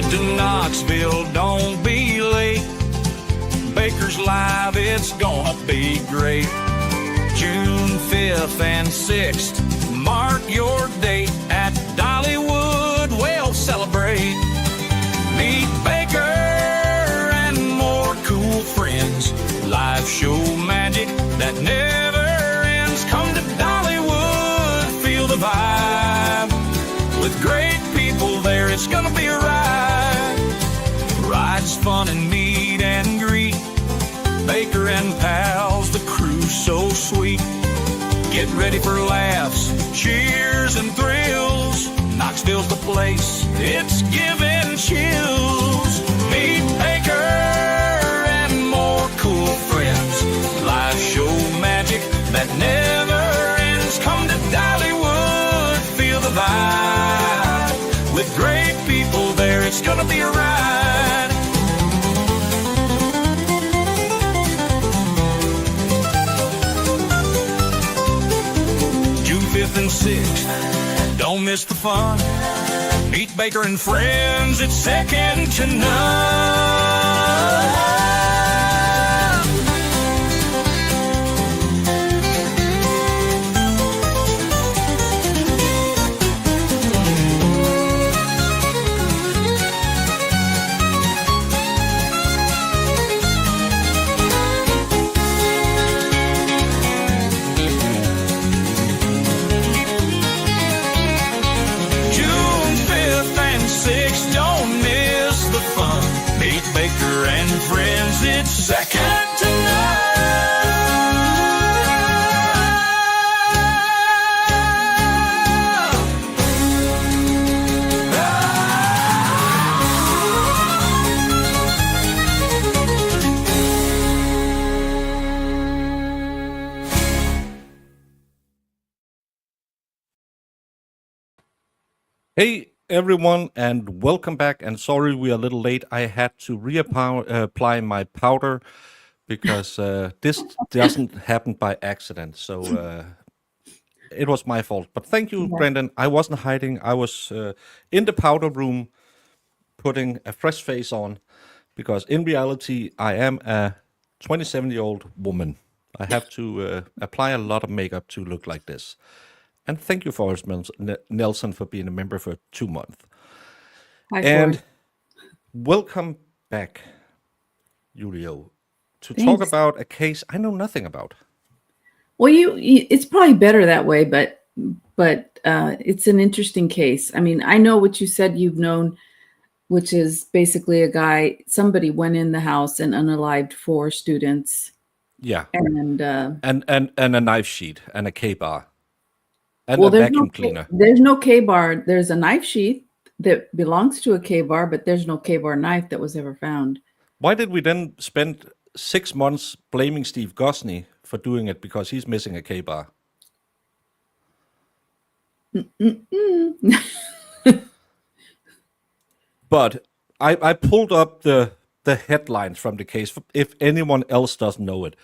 Head to Knoxville, don't be late. Baker's Live, it's gonna be great. June 5th and 6th, mark your date at Dollywood, we'll celebrate. Meet Baker and more cool friends. Live show magic that never ends. Come to Dollywood, feel the vibe. With great people there, it's gonna be a ride. Rides, fun, and meet and greet. Baker and pals, the crew's so sweet. Get ready for laughs, cheers, and thrills. Knoxville's the place, it's giving chills. Meet Baker and more cool friends. Live show magic that never ends. Come to Dollywood, feel the vibe. With great people there, it's gonna be a ride. June 5th and 6th, don't miss the fun. Meet Baker and friends, it's second to none. Baker and friends, it's second to Hey everyone, and welcome back. And sorry we are a little late. I had to reapply my powder because this doesn't happen by accident. So it was my fault. But thank you, Brendan. I wasn't hiding. I was in the powder room putting a fresh face on because in reality I am a 27-year-old woman. I have to apply a lot of makeup to look like this. And thank you, Forrest Nelson, for being a member for 2 months. Hi, and Forrest. Welcome back, Yolie-Yo, to Thanks. talk about a case I know nothing about. Well, it's probably better that way, but it's an interesting case. I mean, I know what you said you've known, which is basically somebody went in the house and unalived 4 students. Yeah. And a knife sheath and a K-bar. And well, a vacuum cleaner. There's no K-bar. There's a knife sheath that belongs to a K-bar, but there's no K-bar knife that was ever found. Why did we then spend 6 months blaming Steve Gosney for doing it because he's missing a K-bar? But I pulled up the headlines from the case if anyone else doesn't know it.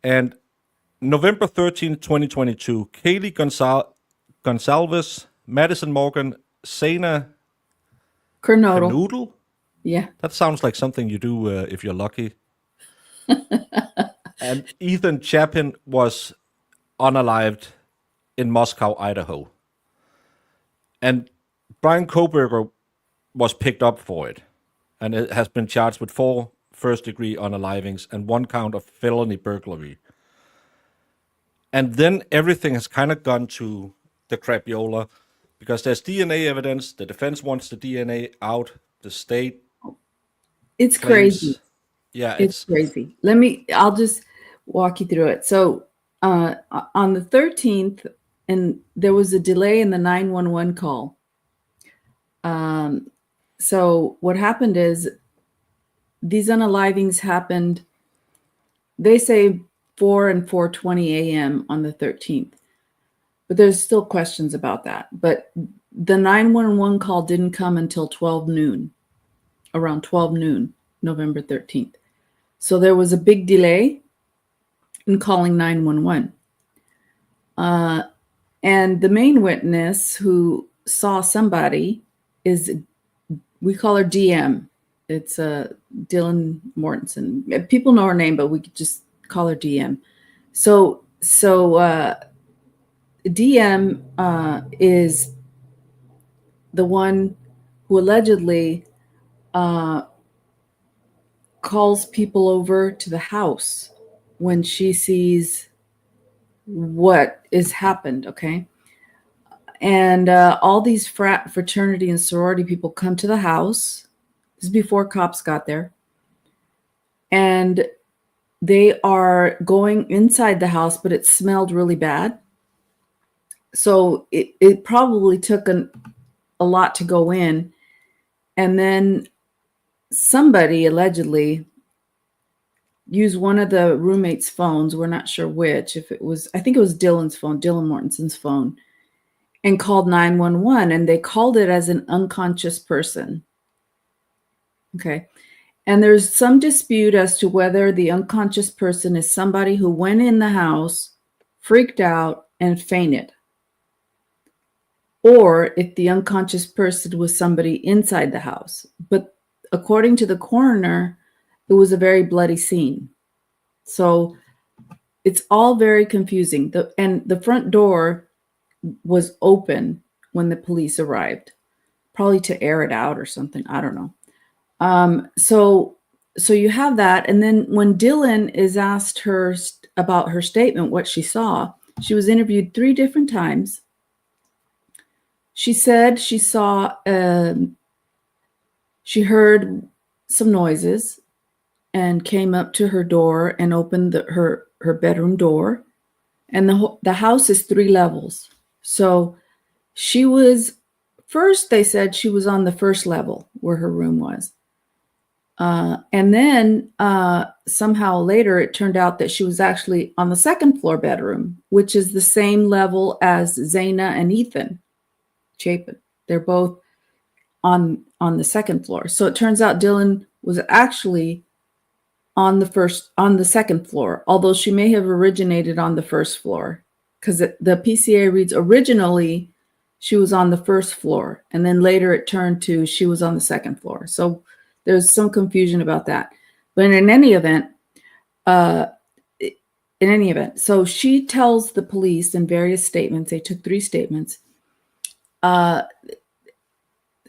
And November 13, 2022, Kaylee Gonsalves, Madison Morgan, Sana Kanoodle. Yeah. That sounds like something you do if you're lucky. And Ethan Chapin was unalived in Moscow, Idaho. And Bryan Kohberger was picked up for it. And it has been charged with 4 first-degree unalivings and 1 count of felony burglary. And then everything has kind of gone to the crapiola because there's DNA evidence. The defense wants the DNA out. The state. It's claims, crazy. Yeah, it's crazy. I'll just walk you through it. So on the 13th, and there was a delay in the 911 call. So what happened is these unalivings happened, they say 4 and 4:20 a.m. on the 13th. But there's still questions about that. But the 911 call didn't come until 12 noon, around 12 noon, November 13th. So there was a big delay in calling 911. And the main witness who saw somebody is we call her DM. It's Dylan Mortensen. People know her name, but we could just call her DM. So DM is the one who allegedly calls people over to the house when she sees what is happened. Okay. And all these fraternity and sorority people come to the house. This is before cops got there. And they are going inside the house, but it smelled really bad. So it probably took a lot to go in. And then somebody allegedly used one of the roommates' phones. We're not sure which. I think it was Dylan's phone, Dylan Mortensen's phone, and called 911. And they called it as an unconscious person. Okay. And there's some dispute as to whether the unconscious person is somebody who went in the house, freaked out, and fainted, or if the unconscious person was somebody inside the house. But according to the coroner, it was a very bloody scene. So it's all very confusing. And the front door was open when the police arrived, probably to air it out or something. I don't know. So you have that. And then when Dylan is asked her about her statement, what she saw, she was interviewed 3 different times. She said she saw, she heard some noises and came up to her door and opened her bedroom door. And the house is 3 levels. So she was, first they said she was on the first level where her room was. And then somehow later it turned out that she was actually on the 2nd floor bedroom, which is the same level as Zaina and Ethan Chapin. They're both on the 2nd floor. So it turns out Dylan was actually on the 2nd floor, although she may have originated on the 1st floor, because the PCA reads originally she was on the 1st floor, and then later it turned to she was on the 2nd floor. So there's some confusion about that. But in any event, so she tells the police in various statements, they took 3 statements.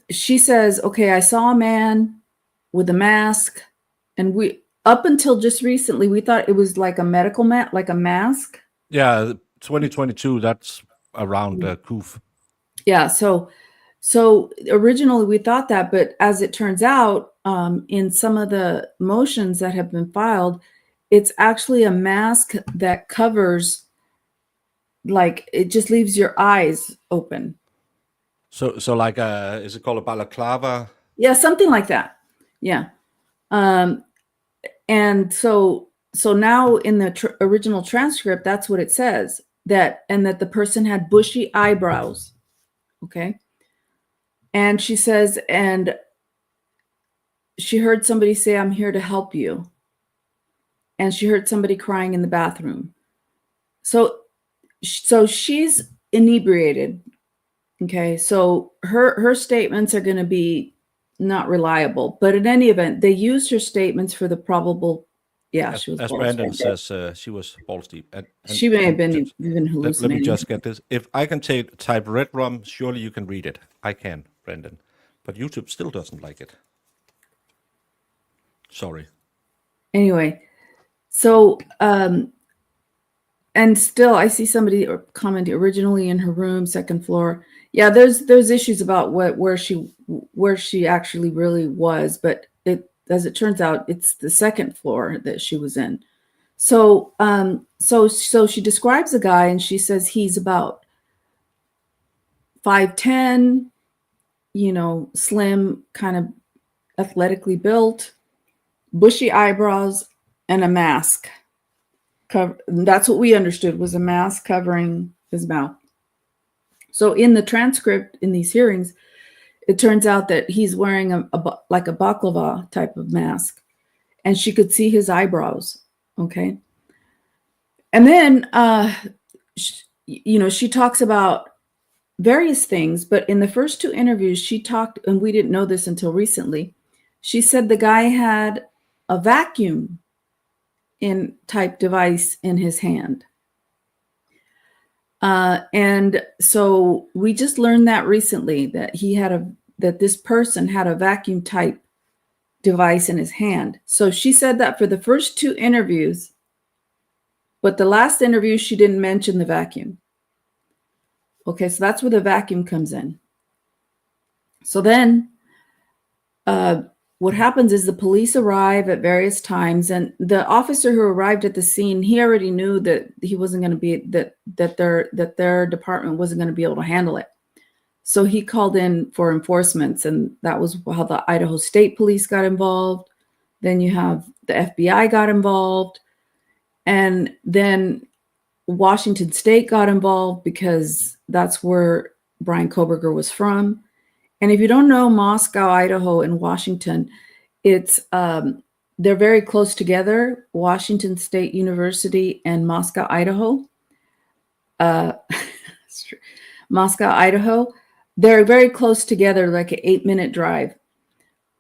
She says, okay, I saw a man with a mask, and we, up until just recently, we thought it was like a medical mat, like a mask. Yeah, 2022, that's around COOF. Yeah, so originally we thought that, but as it turns out, in some of the motions that have been filed, it's actually a mask that covers, like, it just leaves your eyes open. So like, is it called a balaclava? Yeah, something like that. Yeah. And so now in the original transcript, that's what it says, that the person had bushy eyebrows. Okay. And she says, and she heard somebody say, I'm here to help you. And she heard somebody crying in the bathroom. So she's inebriated. Okay. So her statements are going to be not reliable, but in any event, they used her statements for the probable. Yeah, she was. As Brandon says, she was balls deep. And she may have been even hallucinating. Let me just get this. If I can type red rum, surely you can read it. I can, Brandon. But YouTube still doesn't like it. Sorry. Anyway, so and still I see somebody commenting originally in her room, 2nd floor. Yeah, there's issues about where she actually really was, but as it turns out, it's the 2nd floor that she was in. So so she describes the guy, and she says he's about 5'10", slim, kind of athletically built, bushy eyebrows, and a mask. That's what we understood, was a mask covering his mouth. So in the transcript in these hearings, it turns out that he's wearing like a baklava type of mask, and she could see his eyebrows. Okay. And then, she talks about various things, but in the first two interviews, she talked, and we didn't know this until recently. She said the guy had a vacuum in type device in his hand. And so we just learned that recently, that that this person had a vacuum type device in his hand. So she said that for the first two interviews, but the last interview, she didn't mention the vacuum. Okay, so that's where the vacuum comes in. So then what happens is the police arrive at various times, and the officer who arrived at the scene, he already knew that he wasn't going to be, that their department wasn't going to be able to handle it. So he called in for enforcements, and that was how the Idaho State Police got involved. Then you have the FBI got involved, and then Washington State got involved because that's where Bryan Kohberger was from. And if you don't know Moscow, Idaho, and Washington, it's they're very close together. Washington State University and Moscow, Idaho. Moscow, Idaho. They're very close together, like an 8-minute drive.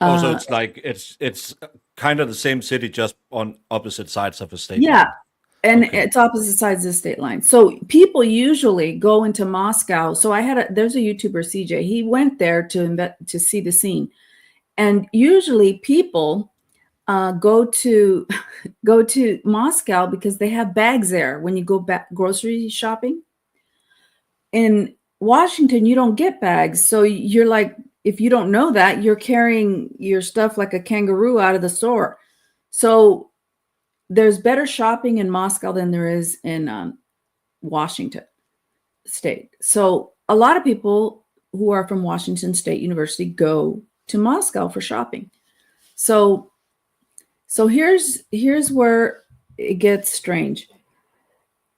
So it's like it's kind of the same city, just on opposite sides of a state. Yeah. Line. And Okay. it's opposite sides of the state line. So people usually go into Moscow. So there's a YouTuber, CJ. He went there to see the scene. And usually people go to Moscow because they have bags there when you go back grocery shopping. In Washington, you don't get bags. So you're like, if you don't know that, you're carrying your stuff like a kangaroo out of the store. So there's better shopping in Moscow than there is in Washington State. So a lot of people who are from Washington State University go to Moscow for shopping. So here's where it gets strange.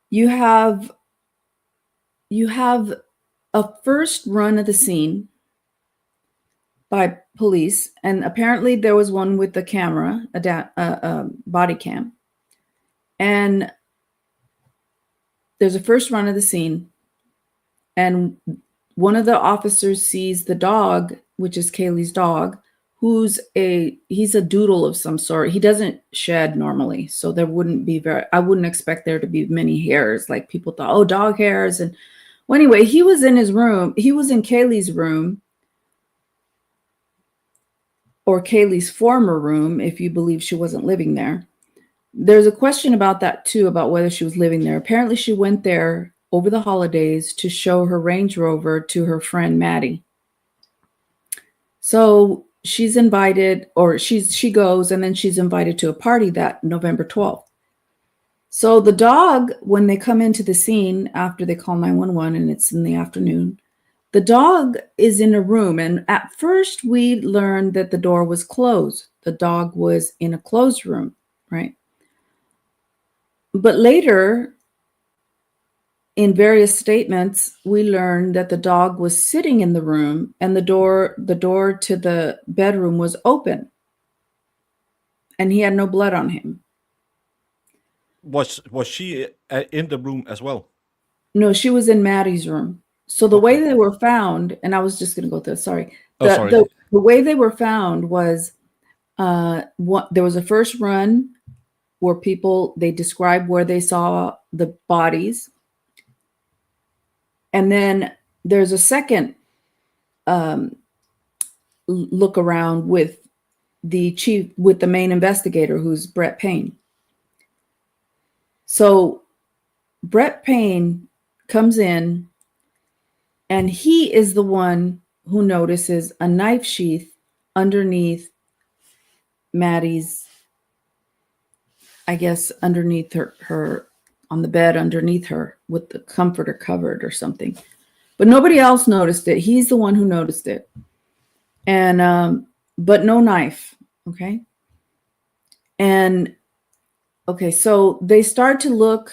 You have a first run of the scene by police, and apparently there was one with the camera, a body cam. And there's a first run of the scene, and one of the officers sees the dog, which is Kaylee's dog, he's a doodle of some sort. He doesn't shed normally, so there wouldn't be I wouldn't expect there to be many hairs like people thought, oh, dog hairs. And well, anyway, he was in his room. He was in Kaylee's room, or Kaylee's former room, if you believe she wasn't living there. There's a question about that too, about whether she was living there. Apparently she went there over the holidays to show her Range Rover to her friend Maddie. So she's invited, or she goes, and then she's invited to a party that November 12th. So the dog, when they come into the scene after they call 911 and it's in the afternoon, the dog is in a room. And at first we learned that the door was closed. The dog was in a closed room, right? But later, in various statements, we learned that the dog was sitting in the room, and the door to the bedroom was open, and he had no blood on him. Was she in the room as well? No, she was in Maddie's room. So the way they were found, and I was just going to go through. Sorry. The way they were found was there was a first run where they described where they saw the bodies. And then there's a second look around with the main investigator, who's Brett Payne. So Brett Payne comes in, and he is the one who notices a knife sheath underneath Maddie's, I guess, underneath her on the bed underneath her, with the comforter covered or something. But nobody else noticed it. He's the one who noticed it. And but no knife. Okay. And okay, so they start to look.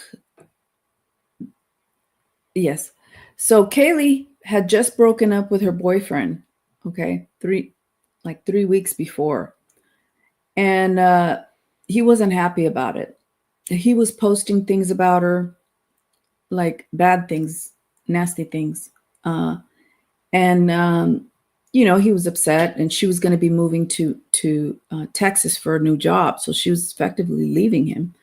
Yes. So Kaylee had just broken up with her boyfriend. Okay. 3 weeks before. And he wasn't happy about it. He was posting things about her, like bad things, nasty things. And he was upset, and she was going to be moving to Texas for a new job, so she was effectively leaving him.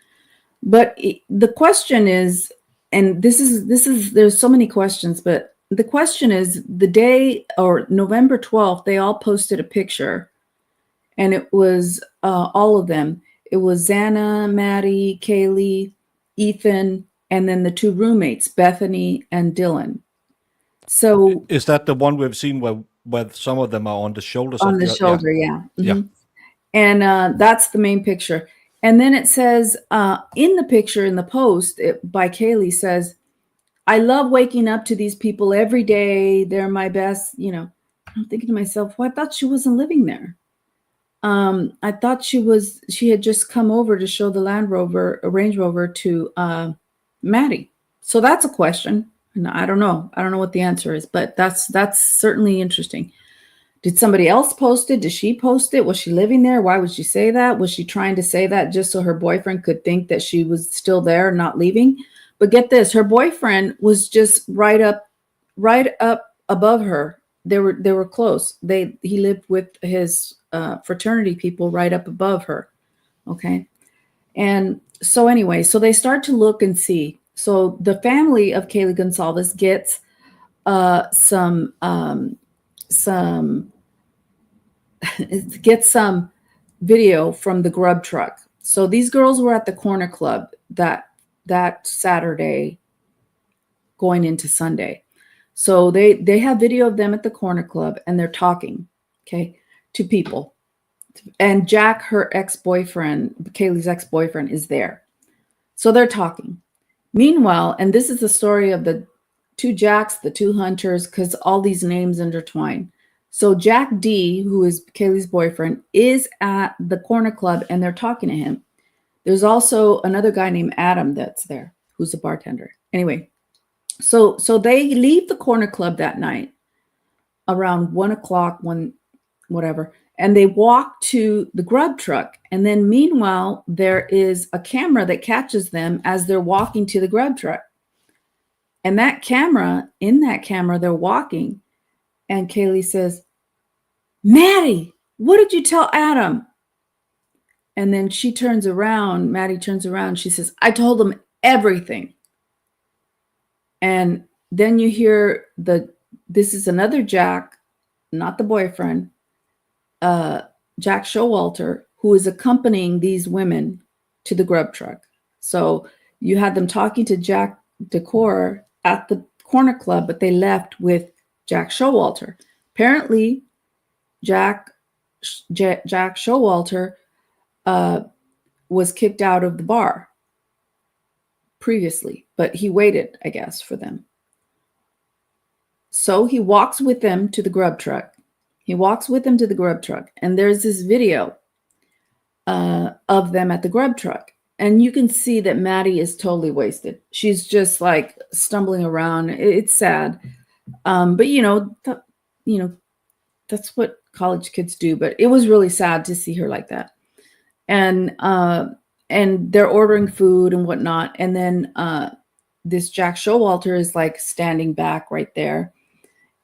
But the question is, and this is there's so many questions, but the question is, the day, or November 12th, they all posted a picture, and it was all of them. It was Xana, Maddie, Kaylee, Ethan, and then the two roommates, Bethany and Dylan. So Is that the one we've seen where some of them are on the shoulders on of the shoulder, yeah. Yeah. Mhm. And that's the main picture. And then it says in the picture, in the post by Kaylee, says, "I love waking up to these people every day. They're my best." I'm thinking to myself, well, I thought she wasn't living there. I thought she had just come over to show the Range Rover to Maddie. So that's a question. And I don't know what the answer is, but that's certainly interesting. Did somebody else post it? Did she post it? Was she living there? Why would she say that? Was she trying to say that just so her boyfriend could think that she was still there, not leaving? But get this, her boyfriend was just right up above her. They were close. He lived with his fraternity people right up above her. Okay. And so anyway, so they start to look and see. So the family of Kaylee Gonsalves gets some video from the grub truck. So these girls were at the corner club that Saturday going into Sunday. So they have video of them at the corner club, and they're talking, okay, to people. And Jack, her ex-boyfriend, Kaylee's ex-boyfriend, is there. So they're talking. Meanwhile, and this is the story of the two Jacks, the two Hunters, because all these names intertwine. So Jack D, who is Kaylee's boyfriend, is at the corner club, and they're talking to him. There's also another guy named Adam that's there, who's a bartender. Anyway, so they leave the corner club that night around 1 o'clock, whatever, and they walk to the grub truck. And then meanwhile, there is a camera that catches them as they're walking to the grub truck. And in that camera, they're walking, and Kaylee says, "Maddie, what did you tell Adam?" And then Maddie turns around, she says, "I told him everything." And then you hear this is another Jack, not the boyfriend, Jack Showalter, who is accompanying these women to the grub truck. So you had them talking to Jack Decor at the corner club, but they left with Jack Showalter. Apparently, Jack Showalter was kicked out of the bar previously, but he waited, I guess, for them. So he walks with them to the grub truck. And there's this video of them at the grub truck. And you can see that Maddie is totally wasted. She's just like stumbling around. It's sad. But that's what college kids do. But it was really sad to see her like that. And they're ordering food and whatnot. And then this Jack Showalter is like standing back right there.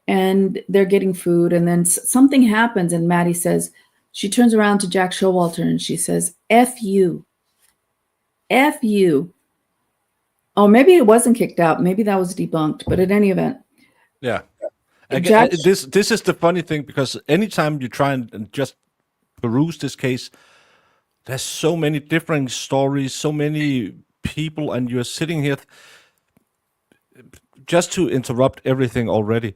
And they're getting food. And then something happens. And Maddie says, she turns around to Jack Showalter and she says, "F you. F you." Oh, maybe it wasn't kicked out. Maybe that was debunked. But at any event. Yeah. Again, this is the funny thing, because anytime you try and just peruse this case, there's so many different stories, so many people, and you're sitting here. Just to interrupt everything already,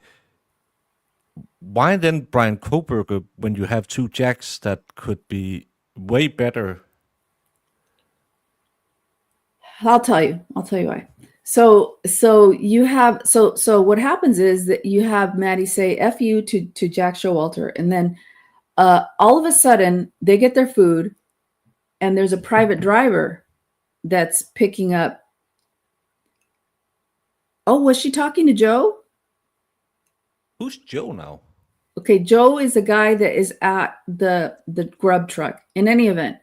why then Bryan Kohberger when you have two Jacks that could be way better? I'll tell you why. So what happens is that you have Maddie say "F you" to Jack Showalter, and then all of a sudden they get their food, and there's a private driver that's picking up. Oh, was she talking to Joe? Who's Joe now? Okay, Joe is the guy that is at the grub truck. In any event,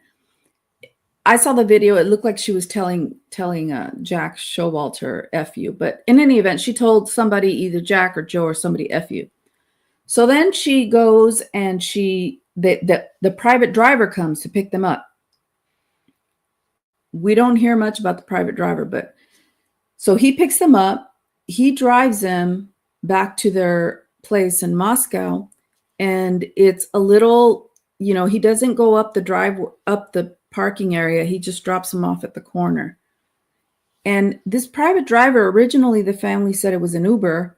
I saw the video. It looked like she was telling Jack Showalter F you. But in any event, she told somebody, either Jack or Joe or somebody, F you. So then she goes and the private driver comes to pick them up. We don't hear much about the private driver, but so he picks them up. He drives them back to their place in Moscow. And it's a little, he doesn't go up the parking area. He just drops them off at the corner. And this private driver, originally the family said it was an Uber,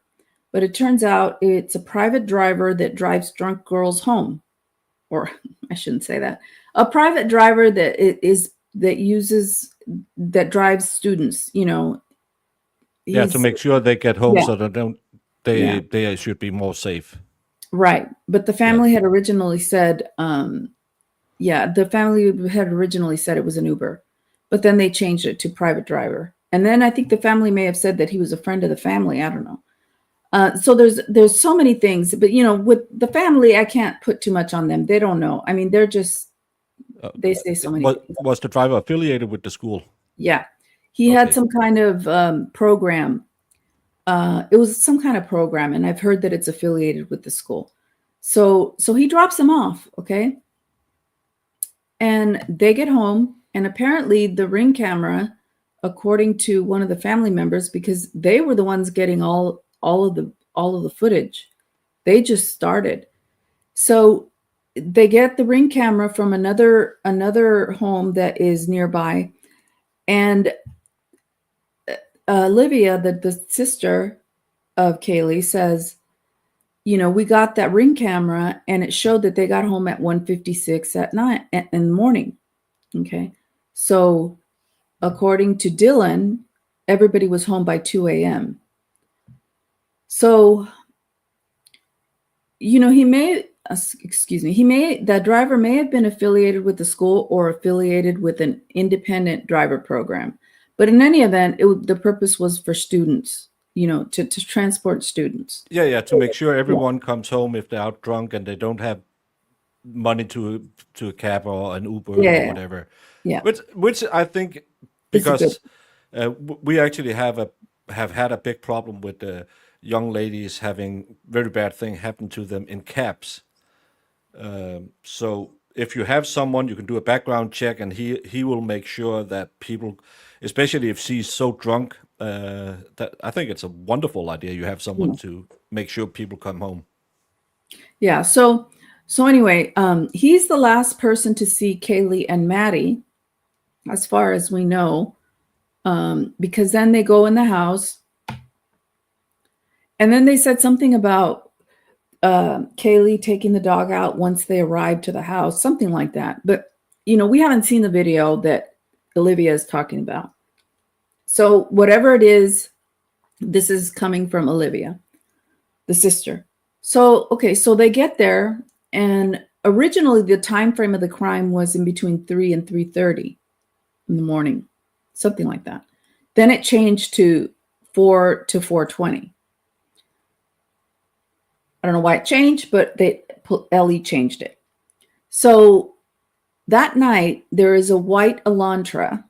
but it turns out it's a private driver that drives drunk girls home. Or I shouldn't say that. A private driver that drives students, to make sure they get home, Yeah. so they should be more safe. Right. But the family had originally said, the family had originally said it was an Uber, but then they changed it to private driver. And then I think the family may have said that he was a friend of the family. I don't know. So there's so many things, but with the family, I can't put too much on them. They don't know. I mean, they're just, they say so many things. Was the driver affiliated with the school? Yeah. He had some kind of program. It was some kind of program, and I've heard that it's affiliated with the school. So he drops them off, okay? And they get home, and apparently the Ring camera, according to one of the family members, because they were the ones getting all of the footage, they just started. So they get the Ring camera from another home that is nearby, and Olivia, the sister of Kaylee, says, we got that Ring camera and it showed that they got home at 1:56 at night in the morning. Okay. So according to Dylan, everybody was home by 2 a.m. So, the driver may have been affiliated with the school or affiliated with an independent driver program. But in any event, the purpose was for students, to transport students. Yeah, to make sure everyone comes home if they're out drunk and they don't have money to a cab or an Uber or whatever. Yeah. Which I think, because we actually have had a big problem with the young ladies having very bad thing happen to them in cabs. So if you have someone, you can do a background check, and he will make sure that people, especially if she's so drunk, that I think it's a wonderful idea. You have someone to make sure people come home. Yeah. So anyway, he's the last person to see Kaylee and Maddie, as far as we know, because then they go in the house, and then they said something about Kaylee taking the dog out once they arrived to the house, something like that. But, we haven't seen the video that Olivia is talking about. So whatever it is, this is coming from Olivia, the sister. So, okay, so they get there, and originally the time frame of the crime was in between 3 and 3:30 in the morning, something like that. Then it changed to 4 to 4:20. I don't know why it changed, but Ellie changed it. So that night, there is a white Elantra,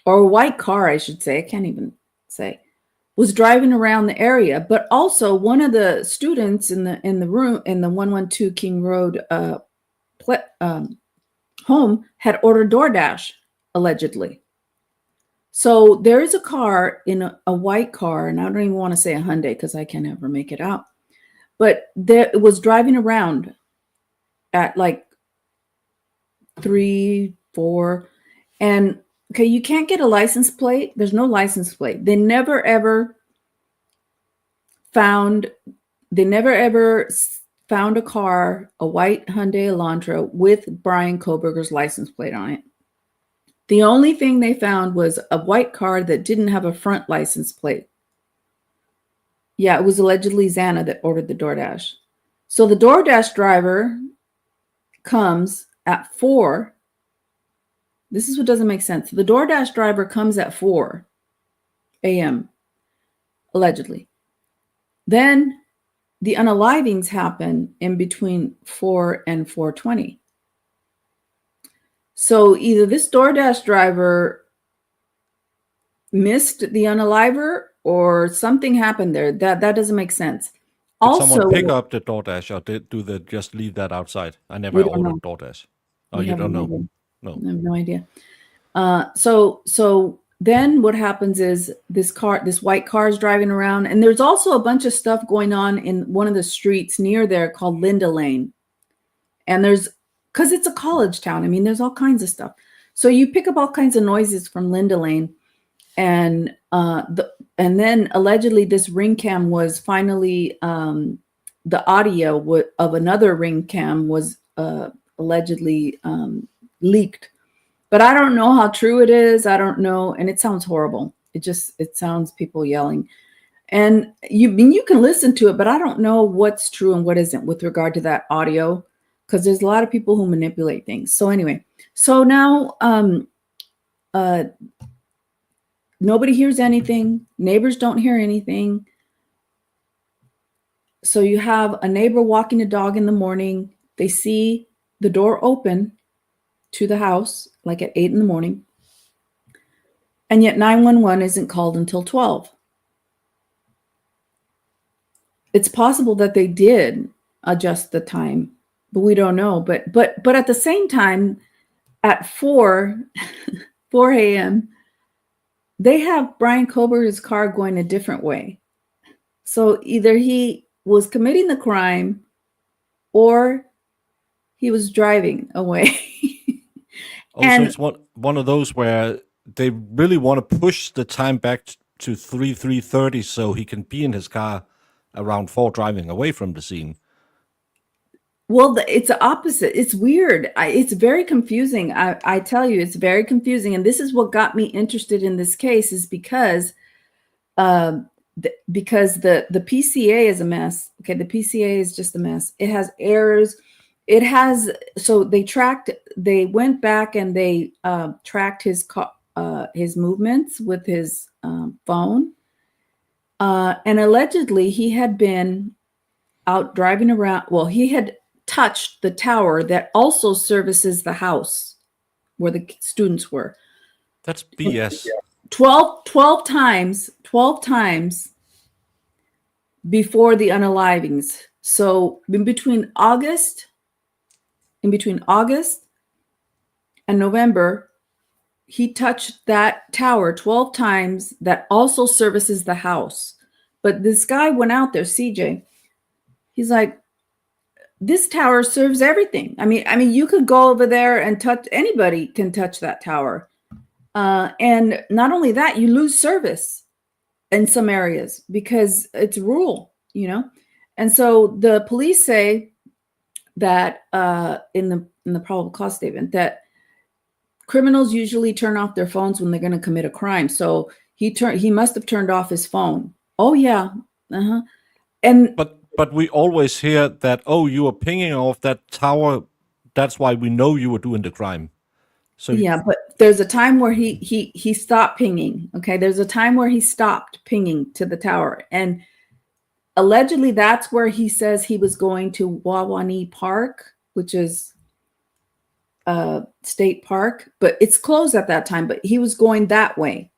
or a white car, I should say. I can't even say, was driving around the area. But also, one of the students in the room in the 112 King Road home had ordered DoorDash, allegedly. So there is a car, in a white car, and I don't even want to say a Hyundai because I can't ever make it out. But it was driving around at like 3, 4, and okay, you can't get a license plate. There's no license plate. They never ever found a car, a white Hyundai Elantra with Bryan Kohberger's license plate on it. The only thing they found was a white car that didn't have a front license plate. Yeah, it was allegedly Xana that ordered the DoorDash. So the DoorDash driver comes at 4. This is what doesn't make sense. The DoorDash driver comes at 4 a.m., allegedly. Then the unalivings happen in between 4 and 4:20. So either this DoorDash driver missed the unaliver or something happened there. That doesn't make sense. Did Also, someone pick up the DoorDash, or do they just leave that outside? I never we don't ordered know. DoorDash. Oh, We you have don't no know? idea. No. I have no idea. So then what happens is this white car is driving around, and there's also a bunch of stuff going on in one of the streets near there called Linda Lane. And because it's a college town, I mean, there's all kinds of stuff. So you pick up all kinds of noises from Linda Lane, and then allegedly this ring cam was finally the audio of another ring cam was allegedly leaked. But I don't know how true it is. I don't know. And it sounds horrible. It sounds people yelling. And you can listen to it, but I don't know what's true and what isn't with regard to that audio, because there's a lot of people who manipulate things. So anyway, so now nobody hears anything. Neighbors don't hear anything. So you have a neighbor walking a dog in the morning. They see the door open to the house, like at 8 in the morning. And yet 911 isn't called until 12. It's possible that they did adjust the time, but we don't know. But at the same time, at 4 a.m., they have Bryan Kohberger's car going a different way. So either he was committing the crime or he was driving away. So it's one of those where they really want to push the time back to 3:30 so he can be in his car around 4 driving away from the scene. Well, it's the opposite. It's weird. It's very confusing. I tell you, it's very confusing. And this is what got me interested in this case, is because the PCA is a mess. Okay, the PCA is just a mess. It has errors. So they went back and they tracked his movements with his phone. And allegedly he had been out driving around. Well, he had touched the tower that also services the house where the students were. That's BS. 12 times before the unalivings. So in between August and November, he touched that tower 12 times that also services the house. But this guy went out there, CJ. He's like, this tower serves everything. I mean, you could go over there and anybody can touch that tower. And not only that, you lose service in some areas because it's rural, And so the police say that in the probable cause statement that criminals usually turn off their phones when they're going to commit a crime. So he must have turned off his phone. Oh yeah. Uh-huh. And but we always hear that, oh, you are pinging off that tower. That's why we know you were doing the crime. So yeah, but there's a time where he stopped pinging. Okay. There's a time where he stopped pinging to the tower. And allegedly that's where he says he was going to Wawanee Park, which is state park, but it's closed at that time, but he was going that way,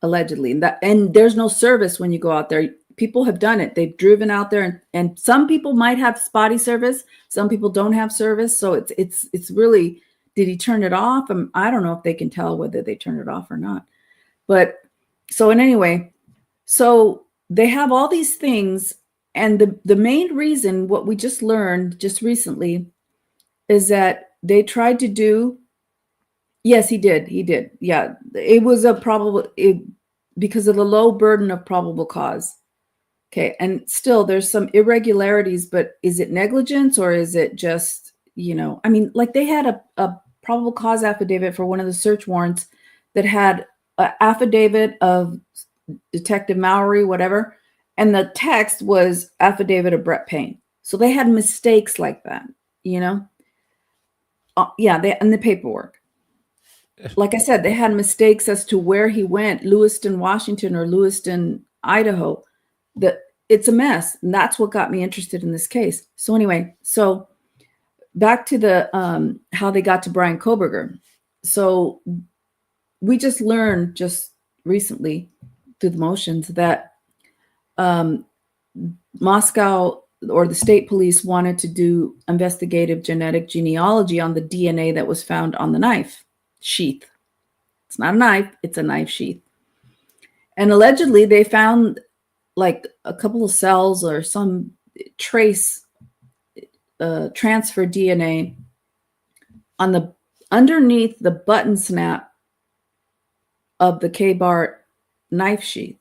allegedly. And there's no service when you go out there. People have done it. They've driven out there and some people might have spotty service. Some people don't have service. So it's really, did he turn it off? I don't know if they can tell whether they turned it off or not. But so anyway, so they have all these things. And the main reason, what we just learned just recently, is that they tried to do, yes, he did. Yeah, it was because of the low burden of probable cause. Okay, and still there's some irregularities, but is it negligence or is it just, like they had a probable cause affidavit for one of the search warrants that had an affidavit of Detective Mowry, whatever, and the text was affidavit of Brett Payne. So they had mistakes like that, and the paperwork. Like I said, they had mistakes as to where he went, Lewiston, Washington, or Lewiston, Idaho. It's a mess, and that's what got me interested in this case. So anyway, so back to the how they got to Bryan Kohberger. So we just learned just recently through the motions that Moscow or the state police wanted to do investigative genetic genealogy on the DNA that was found on the knife sheath. It's not a knife, it's a knife sheath. And allegedly they found like a couple of cells or some trace transfer DNA on the underneath the button snap of the K-bar knife sheath.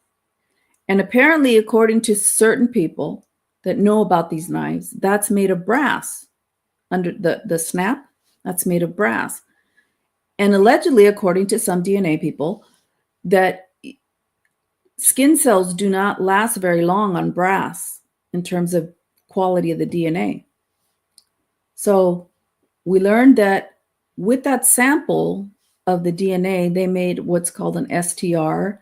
And apparently, according to certain people that know about these knives, that's made of brass. Under the snap, that's made of brass. And allegedly, according to some DNA people, that skin cells do not last very long on brass in terms of quality of the DNA. So we learned that with that sample of the DNA, they made what's called an STR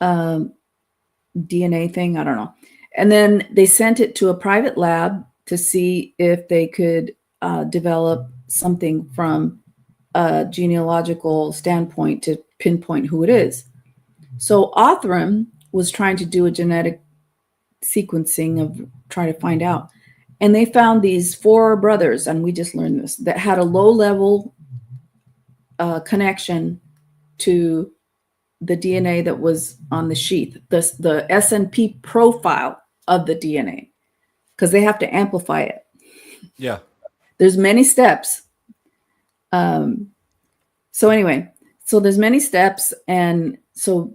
DNA thing. I don't know. And then they sent it to a private lab to see if they could develop something from a genealogical standpoint to pinpoint who it is. So Othram was trying to do a genetic sequencing of trying to find out. And they found these 4 brothers, and we just learned this, that had a low-level connection to the DNA that was on the sheath, the SNP profile of the DNA, because they have to amplify it. Yeah. There's many steps. So anyway, so there's many steps. And so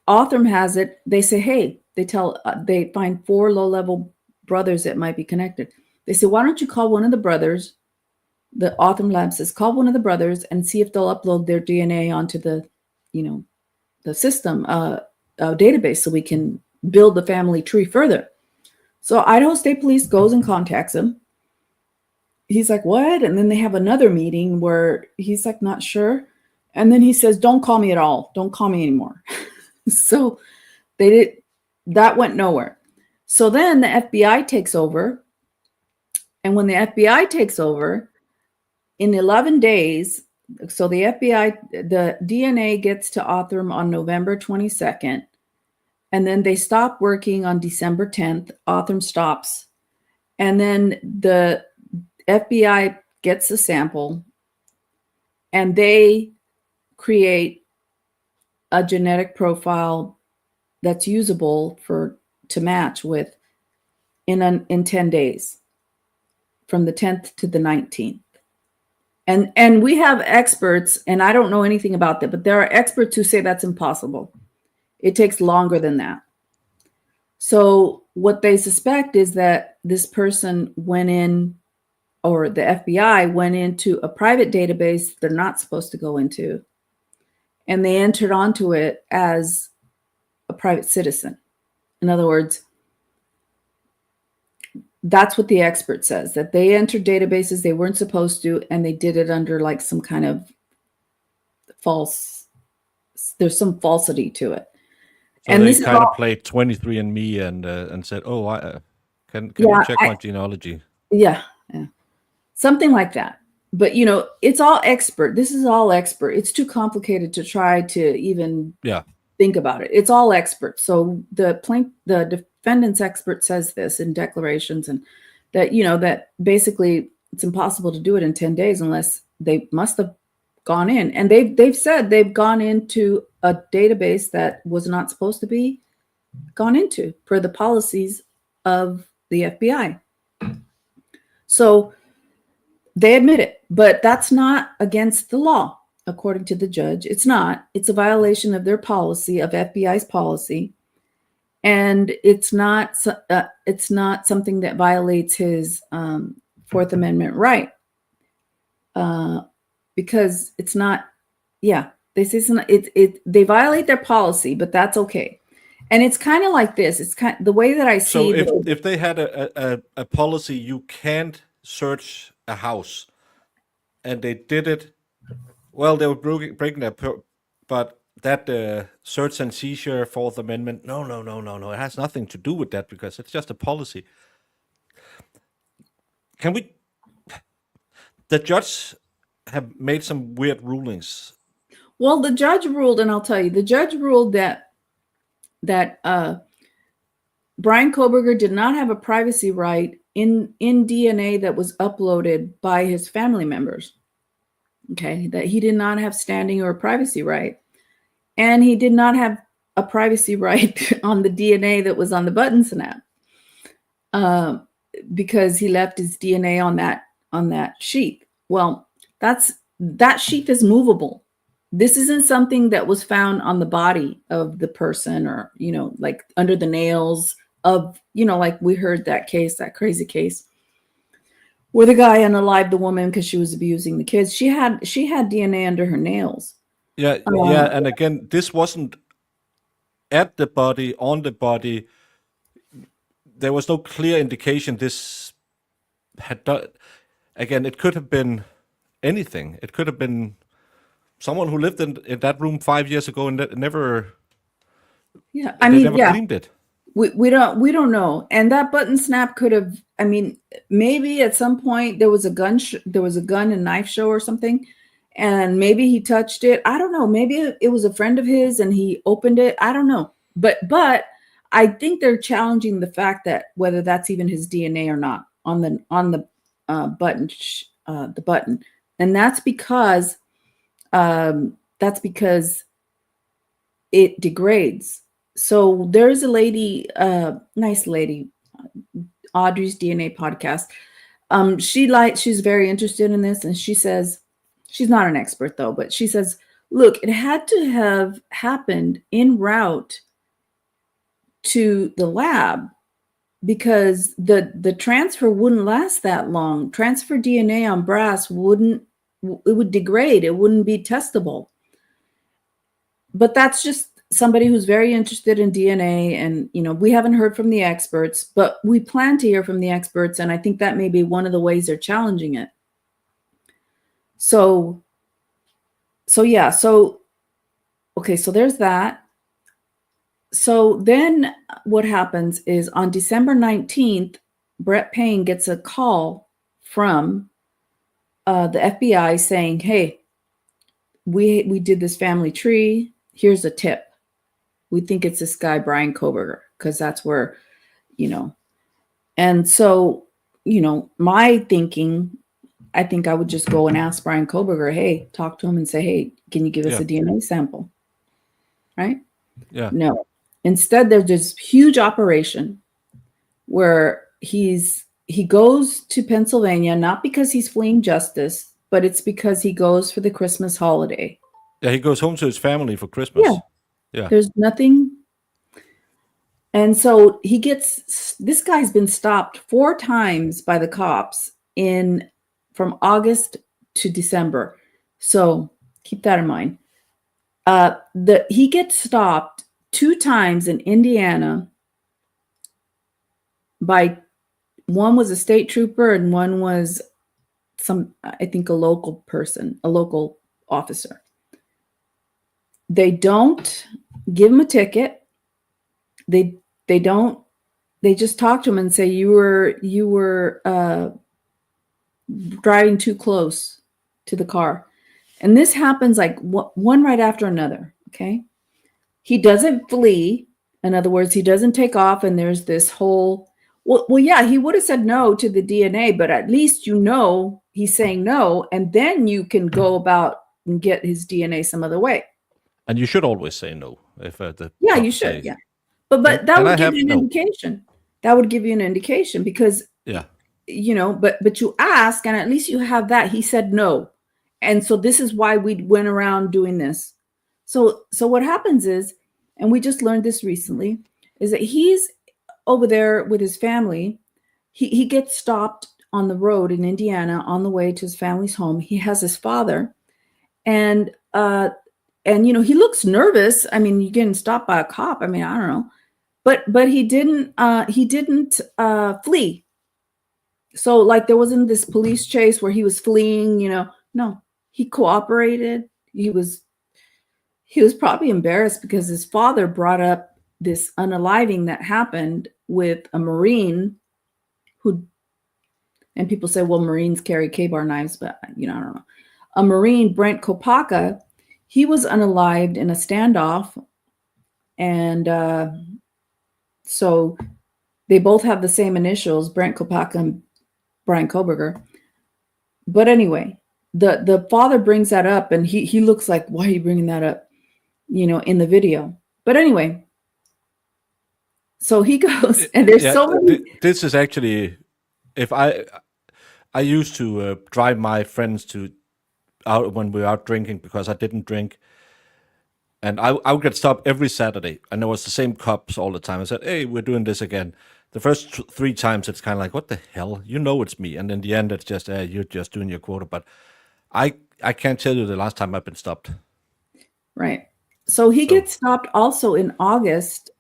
Othram has it. They say, hey, they find 4 low-level brothers that might be connected. They say, why don't you call one of the brothers? The Othram lab says, call one of the brothers and see if they'll upload their DNA onto the, the system database so we can build the family tree further. So Idaho State Police goes and contacts him. He's like, what? And then they have another meeting where he's like, not sure. And then he says, don't call me at all. Don't call me anymore. So that went nowhere. So then the FBI takes over. And when the FBI takes over, in 11 days, so the DNA gets to Othram on November 22nd. And then they stop working on December 10th. Othram stops. And then the FBI gets the sample and they create a genetic profile that's usable to match with in 10 days from the 10th to the 19th. And we have experts, and I don't know anything about that, but there are experts who say that's impossible. It takes longer than that. So what they suspect is that this person went in, or the FBI went into a private database they're not supposed to go into, and they entered onto it as a private citizen. In other words, that's what the expert says, that they entered databases they weren't supposed to, and they did it under like some kind of there's some falsity to it. So and they this kind is of played 23andMe and said, oh, can you check my genealogy? Yeah. Something like that. But, it's all expert. This is all expert. It's too complicated to try to even think about it. It's all expert. So the defendant's expert says this in declarations, and that, that basically it's impossible to do it in 10 days unless they must have gone in. And they've said they've gone into a database that was not supposed to be gone into per the policies of the FBI. So they admit it, but that's not against the law, according to the judge. It's not. It's a violation of their policy, of FBI's policy, and it's not something that violates his Fourth Amendment right, because it's not. Yeah, they say they violate their policy, but that's okay. And it's kind of like this. It's kind of the way that I see. So if they had a policy, you can't search a house, and they did it, well, they were breaking that, but that search and seizure Fourth Amendment, no, it has nothing to do with that because it's just a policy. The judge have made some weird rulings. Well, the judge ruled, and I'll tell you, the judge ruled that Bryan Kohberger did not have a privacy right in DNA that was uploaded by his family members. Okay, that he did not have standing or a privacy right. And he did not have a privacy right on the DNA that was on the button snap, because he left his DNA on that sheath. Well, that sheath is movable. This isn't something that was found on the body of the person, or, like under the nails of, like we heard that crazy case where the guy unalived the woman because she was abusing the kids. She had DNA under her nails. Yeah, yeah, and again, this wasn't at the body, on the body. There was no clear indication this had done. Again, it could have been anything. It could have been someone who lived in that room 5 years ago and never. Yeah, never cleaned it. We don't know. And that button snap could have. Maybe at some point there was a gun and knife show or something, and maybe he touched it. I don't know. Maybe it was a friend of his and he opened it. I don't know. But I think they're challenging the fact that whether that's even his DNA or not on the button, the button, and that's because it degrades. So there's a lady, nice lady, Audrey's DNA podcast. She's very interested in this, and she says, she's not an expert though, but she says, look, it had to have happened en route to the lab because the transfer wouldn't last that long. Transfer DNA on brass it would degrade. It wouldn't be testable. But that's just somebody who's very interested in DNA, and we haven't heard from the experts, but we plan to hear from the experts, and I think that may be one of the ways they're challenging it. So there's that. So then what happens is on December 19th, Brett Payne gets a call from the FBI saying, hey, we did this family tree. Here's a tip. We think it's this guy, Bryan Kohberger, because that's where, And so, my thinking, I think I would just go and ask Bryan Kohberger, hey, talk to him and say, hey, can you give us a DNA sample? Right? Yeah. No. Instead, there's this huge operation where he goes to Pennsylvania, not because he's fleeing justice, but it's because he goes for the Christmas holiday. Yeah, he goes home to his family for Christmas. Yeah. There's nothing. And so this guy's been stopped 4 times by the cops from August to December. So keep that in mind. He gets stopped 2 times in Indiana one was a state trooper and one was I think a local person, a local officer. They don't give him a ticket. They just talk to him and say, you were driving too close to the car. And this happens like one right after another. Okay. He doesn't flee. In other words, he doesn't take off. And there's this whole, yeah, he would have said no to the DNA, but at least, he's saying no. And then you can go about and get his DNA some other way. And you should always say no. You should. Yeah. But that would give you an indication. That would give you an indication because, but you ask, and at least you have that. He said no. And so this is why we went around doing this. So what happens is, and we just learned this recently, is that he's over there with his family. He gets stopped on the road in Indiana on the way to his family's home. He has his father, and he looks nervous. I mean, you're getting stopped by a cop. I mean, I don't know, but he didn't flee. So like there wasn't this police chase where he was fleeing. No, he cooperated. He was probably embarrassed because his father brought up this unaliving that happened with a Marine and people say, well, Marines carry K-bar knives, but I don't know. a Marine, Brent Kopaka, he was unalived in a standoff. And so they both have the same initials, Brent Kopaka and Bryan Kohberger. But anyway, the father brings that up, and he looks like, why are you bringing that up, in the video? But anyway, so he goes, and there's so many. This is actually, if I used to drive my friends out when we were out drinking because I didn't drink. And I would get stopped every Saturday, and it was the same cops all the time. I said, hey, we're doing this again. The first 3 times, it's kind of like, what the hell? It's me. And in the end, it's just, you're just doing your quota. But I can't tell you the last time I've been stopped. Right. So he gets stopped also in August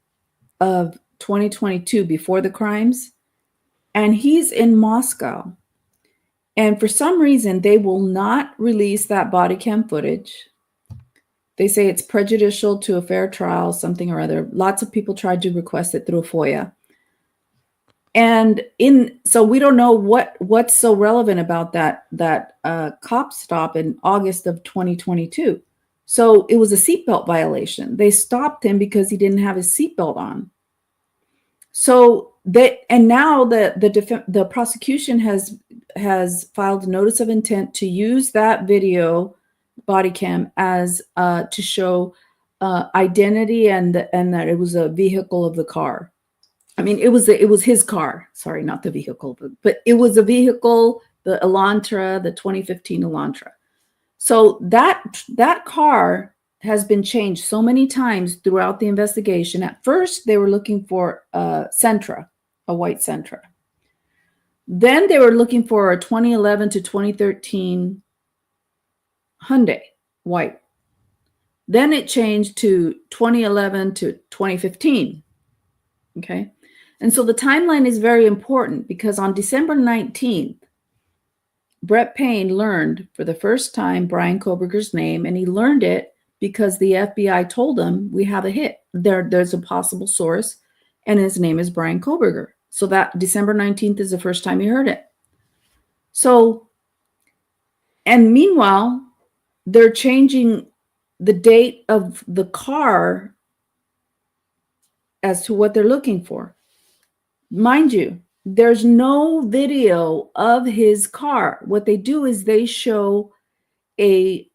of 2022 before the crimes. And he's in Moscow. And for some reason, they will not release that body cam footage. They say it's prejudicial to a fair trial, something or other. Lots of people tried to request it through a FOIA. And so we don't know what's so relevant about that cop stop in August of 2022. So it was a seatbelt violation. They stopped him because he didn't have his seatbelt on. So now the prosecution has filed a notice of intent to use that video body cam as to show identity and that it was a vehicle of the car. I mean, it was his car. Sorry, not the vehicle, but it was a vehicle, the Elantra, the 2015 Elantra. So that car has been changed so many times throughout the investigation. At first, they were looking for a Sentra, a white Sentra. Then they were looking for a 2011 to 2013 Hyundai, white. Then it changed to 2011 to 2015. Okay. And so the timeline is very important because on December 19th, Brett Payne learned for the first time Bryan Kohberger's name, and he learned it because the FBI told him we have a hit. There's a possible source, and his name is Bryan Kohberger. So that December 19th is the first time he heard it. So, and meanwhile, they're changing the date of the car as to what they're looking for. Mind you, there's no video of his car. What they do is they show a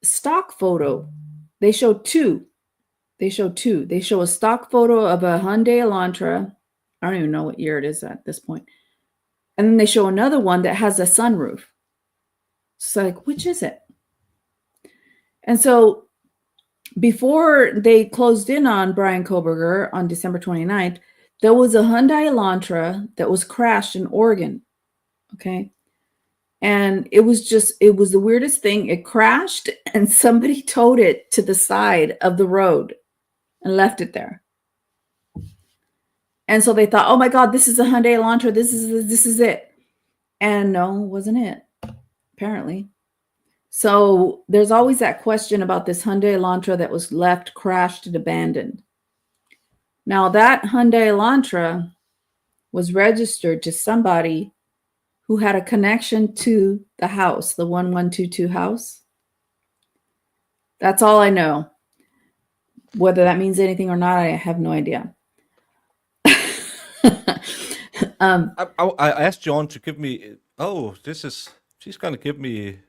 stock photo. They show two. They show a stock photo of a Hyundai Elantra. I don't even know what year it is at this point. And then they show another one that has a sunroof. It's like, which is it? And so before they closed in on Bryan Kohberger on December 29th, there was a Hyundai Elantra that was crashed in Oregon. Okay. And it was the weirdest thing. It crashed and somebody towed it to the side of the road and left it there. And so they thought, oh my God, this is a Hyundai Elantra. This is it. And no, it wasn't it, apparently. So there's always that question about this Hyundai Elantra that was left, crashed, and abandoned. Now that Hyundai Elantra was registered to somebody who had a connection to the house, the 1122 house. That's all I know. Whether that means anything or not, I have no idea. I asked John to give me, she's going to give me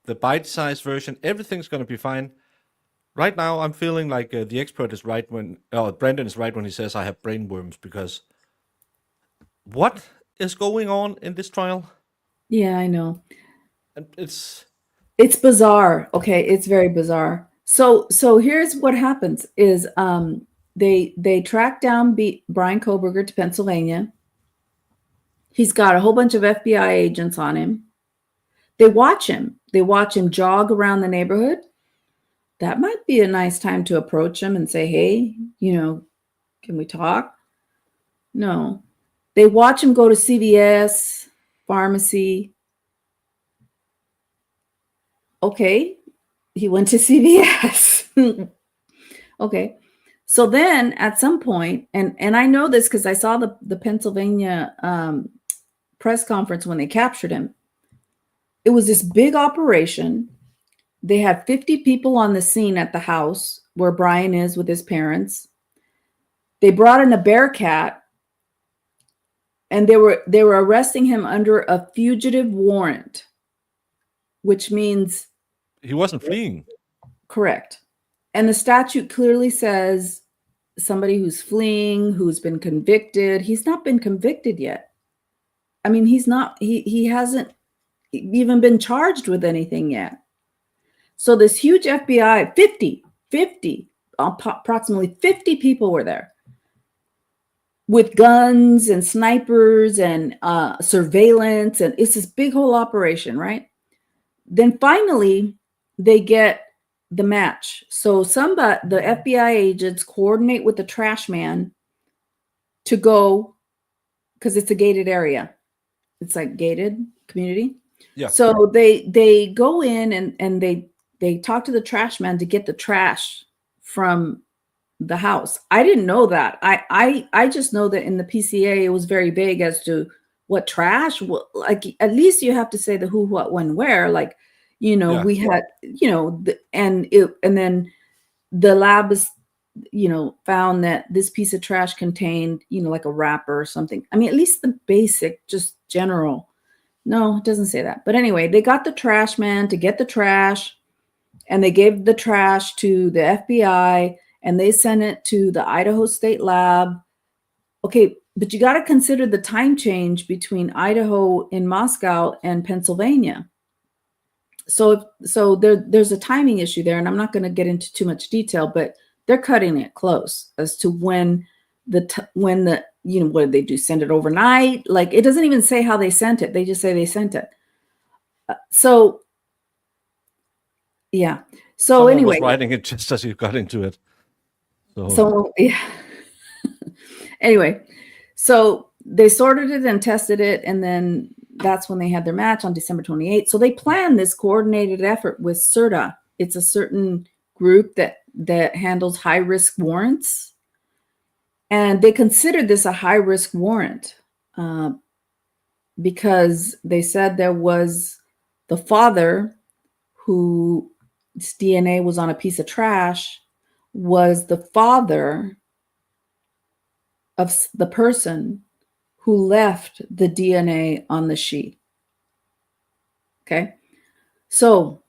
the bite-sized version. Everything's going to be fine. Right now, I'm feeling like the expert is right Brendan is right when he says I have brain worms, because what is going on in this trial? Yeah, I know. And it's bizarre. Okay, it's very bizarre. So here's what happens is they track down Bryan Kohberger to Pennsylvania. He's got a whole bunch of FBI agents on him. They watch him. They watch him jog around the neighborhood. That might be a nice time to approach him and say, hey, can we talk? No. They watch him go to CVS, pharmacy. Okay. He went to CVS. Okay. So then at some point, and I know this because I saw the Pennsylvania press conference when they captured him. it was this big operation. They had 50 people on the scene at the house where Bryan is with his parents. They brought in a bearcat, and they were arresting him under a fugitive warrant, which means He wasn't fleeing. correct. And the statute clearly says somebody who's fleeing, who's been convicted. He's not been convicted yet. I mean, he hasn't even been charged with anything yet. So this huge FBI, 50, approximately 50 people were there with guns and snipers and surveillance. And it's this big whole operation, right? Then finally, they get the match. So the FBI agents coordinate with the trash man to go, because it's a gated area. It's like gated community. Yeah. So they go in and they talk to the trash man to get the trash from the house. I didn't know that. I just know that in the PCA, it was very vague as to what trash, like at least you have to say the who, what, when, where, like, we had, and then the lab is, found that this piece of trash contained, like a wrapper or something. I mean, at least the basic, just general. No, it doesn't say that. But anyway, they got the trash man to get the trash, and they gave the trash to the FBI, and they sent it to the Idaho State Lab. Okay, but you got to consider the time change between Idaho in Moscow and Pennsylvania. So there's a timing issue there, and I'm not going to get into too much detail, but they're cutting it close as to when what did they do? Send it overnight? Like, it doesn't even say how they sent it. They just say they sent it. So yeah. So Someone anyway, was writing it just as you got into it. So yeah. Anyway, so they sorted it and tested it, and then that's when they had their match on December 28th. So they planned this coordinated effort with CERTA. It's a certain group that handles high-risk warrants. And they considered this a high-risk warrant because they said there was the father whose DNA was on a piece of trash was the father of the person who left the DNA on the sheet. Okay. So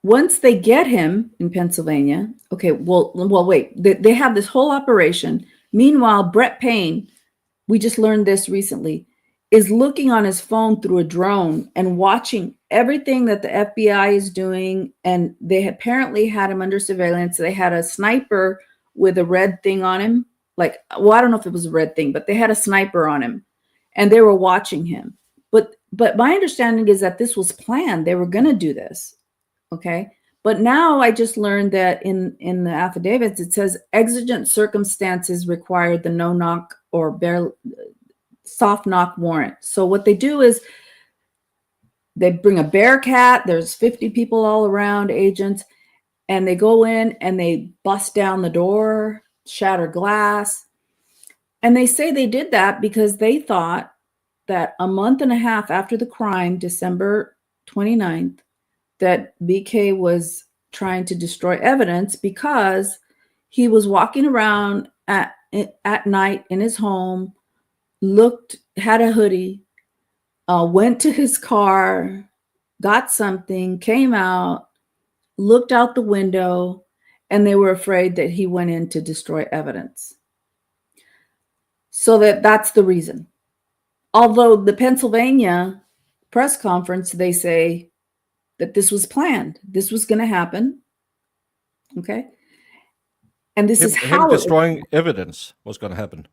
once they get him in Pennsylvania, okay, well, wait, they have this whole operation. Meanwhile, Brett Payne, we just learned this recently, is looking on his phone through a drone and watching everything that the FBI is doing. And they apparently had him under surveillance. They had a sniper with a red thing on him. Like, well, I don't know if it was a red thing, but they had a sniper on him and they were watching him. But my understanding is that this was planned. They were going to do this. Okay. But now I just learned that in the affidavits, it says exigent circumstances require the no knock or soft knock warrant. So what they do is they bring a bearcat. There's 50 people all around, agents, and they go in and they bust down the door, shatter glass. And they say they did that because they thought that a month and a half after the crime, December 29th, that BK was trying to destroy evidence because he was walking around at night in his home, had a hoodie, went to his car, got something, came out, looked out the window, and they were afraid that he went in to destroy evidence. So that's the reason. Although the Pennsylvania press conference, they say that this was planned. This was going to happen. Okay. And this is how destroying evidence was going to happen.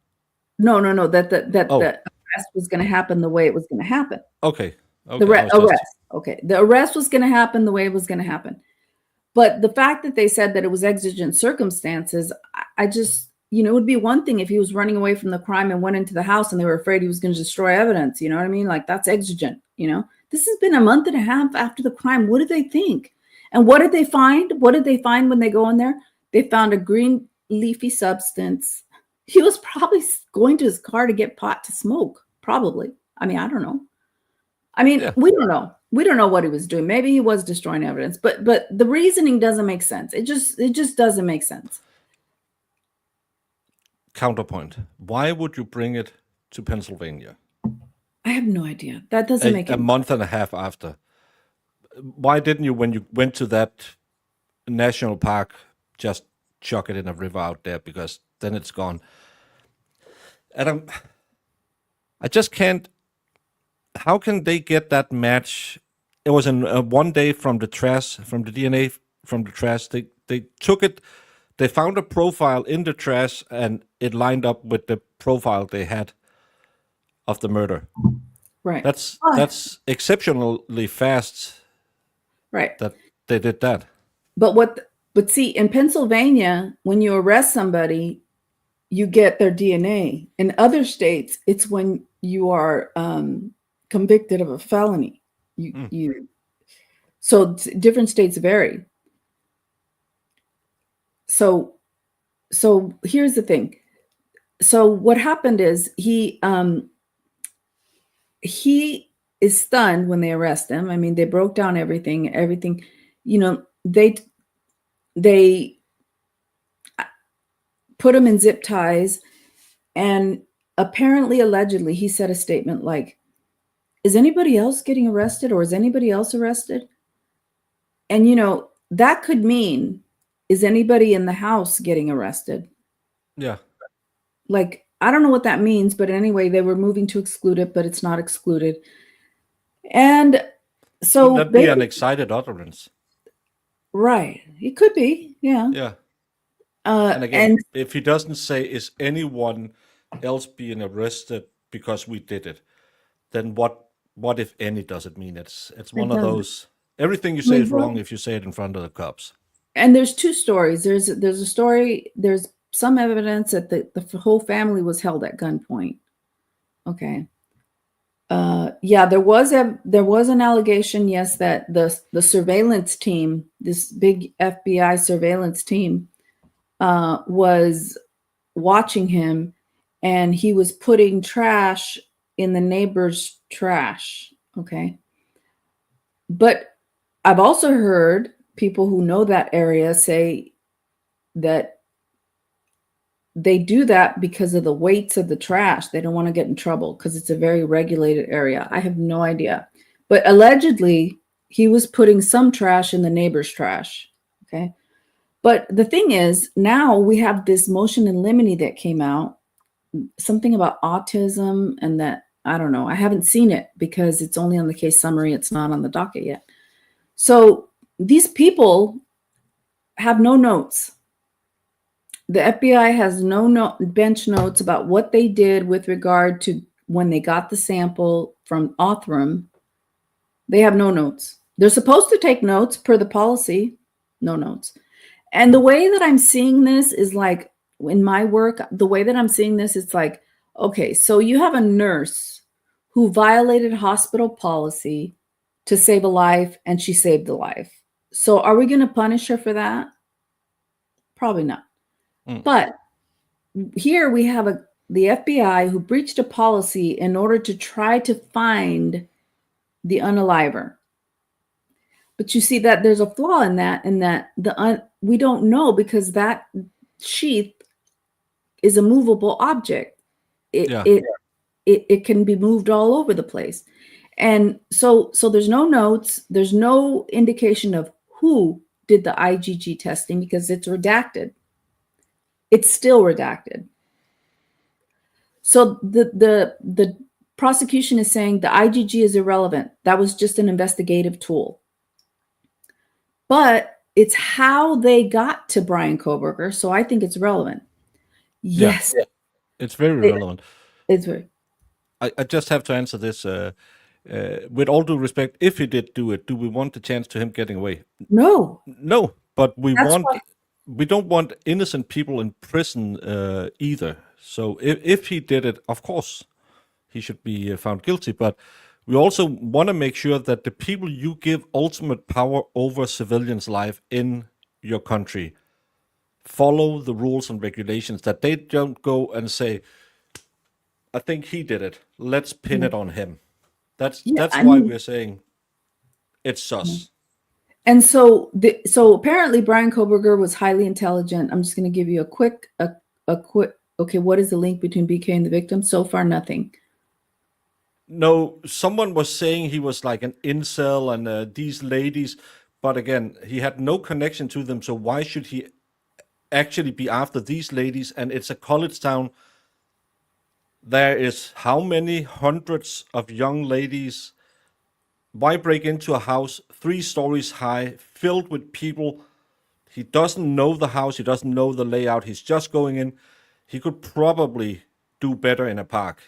No. That the arrest was going to happen the way it was going to happen. Okay. The arrest. Okay. The arrest was going to happen the way it was going to happen. But the fact that they said that it was exigent circumstances, I just, it would be one thing if he was running away from the crime and went into the house and they were afraid he was going to destroy evidence. You know what I mean? Like, that's exigent, This has been a month and a half after the crime. What did they think? And what did they find? What did they find when they go in there? They found a green leafy substance. He was probably going to his car to get pot to smoke. Probably. I mean, I don't know. I mean, Yeah. we don't know. We don't know what he was doing. Maybe he was destroying evidence, but the reasoning doesn't make sense. It just doesn't make sense. Counterpoint. Why would you bring it to Pennsylvania I have no idea. That doesn't make a it. month and a half after? Why didn't you, when you went to that national park, just chuck it in a river out there, because then it's gone? And I just can't. How can they get that match? It was in one day from the trash, from the DNA from the trash. They took it. They found a profile in the trash, and it lined up with the profile they had of the murder. Right. That's exceptionally fast Right. that they did that. But see, in Pennsylvania, when you arrest somebody, you get their DNA. In other states, it's when you are convicted of a felony. So different states vary. So here's the thing. So what happened is he is stunned when they arrest him. I mean, they broke down everything, they put him in zip ties, and apparently, allegedly, he said a statement like, "Is anybody else getting arrested, or is anybody else arrested?" And that could mean, is anybody in the house getting arrested? Yeah. Like, I don't know what that means, but anyway, they were moving to exclude it, but it's not excluded. And so that'd be an excited utterance. Right. It could be. Yeah. Yeah. And again, if he doesn't say, is anyone else being arrested because we did it, then what if any does it mean? It's one of those, everything you say is wrong if you say it in front of the cops. And there's two stories. There's a story, there's some evidence that the whole family was held at gunpoint. Okay. Yeah, there was an allegation, yes, that the surveillance team, this big FBI surveillance team, was watching him, and he was putting trash in the neighbor's trash. Okay. But I've also heard people who know that area say that they do that because of the weights of the trash. They don't want to get in trouble because it's a very regulated area. I have no idea. But allegedly, he was putting some trash in the neighbor's trash. Okay. But the thing is, now we have this motion in limine that came out, something about autism, and that, I don't know, I haven't seen it because it's only on the case summary. It's not on the docket yet. So these people have no notes. The FBI has no bench notes about what they did with regard to when they got the sample from Othram. They have no notes. They're supposed to take notes per the policy, no notes. And the way that I'm seeing this is like, in my work, the way that I'm seeing this, it's like, okay, so you have a nurse who violated hospital policy to save a life, and she saved the life. So are we going to punish her for that? Probably not. But here we have the FBI who breached a policy in order to try to find the unaliver. But you see that there's a flaw in that, we don't know, because that sheath is a movable object. It can be moved all over the place. And so there's no notes, there's no indication of who did the IgG testing because it's redacted. It's still redacted. So the prosecution is saying the IgG is irrelevant. That was just an investigative tool. But it's how they got to Bryan Kohberger, so I think it's relevant. Yes. Yeah. It's very relevant. It's very. I just have to answer this. With all due respect, if he did do it, do we want the chance to him getting away? No. No, but we don't want innocent people in prison either. So if he did it, of course, he should be found guilty. But we also want to make sure that the people you give ultimate power over civilians' life in your country follow the rules and regulations, that they don't go and say, I think he did it, let's pin it on him. That's Yeah, that's I why mean, we're saying it's sus. and so apparently Bryan Kohberger was highly intelligent. I'm just going to give you a quick. Okay, what is the link between BK and the victim? So far, nothing. No, someone was saying he was like an incel and these ladies, but again, he had no connection to them. So why should he actually be after these ladies? And it's a college town. There is how many hundreds of young ladies. Why break into a house 3 stories high, filled with people? He doesn't know the house. He doesn't know the layout. He's just going in. He could probably do better in a park.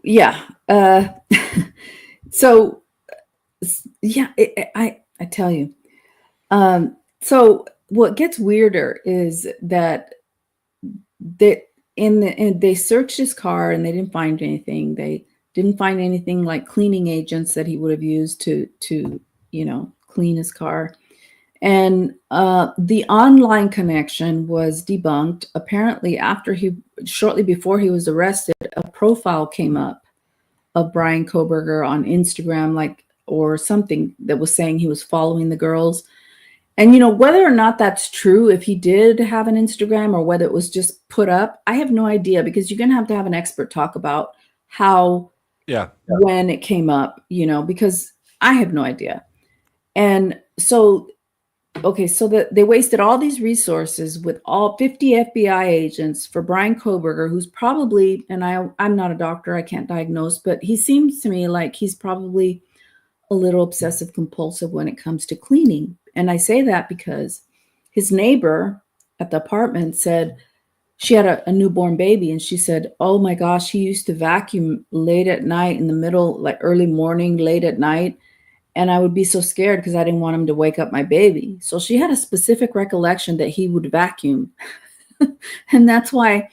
Yeah. So yeah, I tell you. So what gets weirder is that they searched his car and they didn't find anything. They didn't find anything like cleaning agents that he would have used to clean his car. And the online connection was debunked. Apparently, shortly before he was arrested, a profile came up of Bryan Kohberger on Instagram, or something that was saying he was following the girls. And whether or not that's true, if he did have an Instagram or whether it was just put up, I have no idea, because you're going to have an expert talk about how, when it came up, because I have no idea. And so, okay, so that they wasted all these resources with all 50 FBI agents for Bryan Kohberger, who's probably, and I'm not a doctor, I can't diagnose, but he seems to me like he's probably a little obsessive compulsive when it comes to cleaning. And I say that because his neighbor at the apartment said she had a newborn baby, and she said, oh my gosh, he used to vacuum late at night, in the middle, like early morning, late at night. And I would be so scared because I didn't want him to wake up my baby. So she had a specific recollection that he would vacuum. And that's why,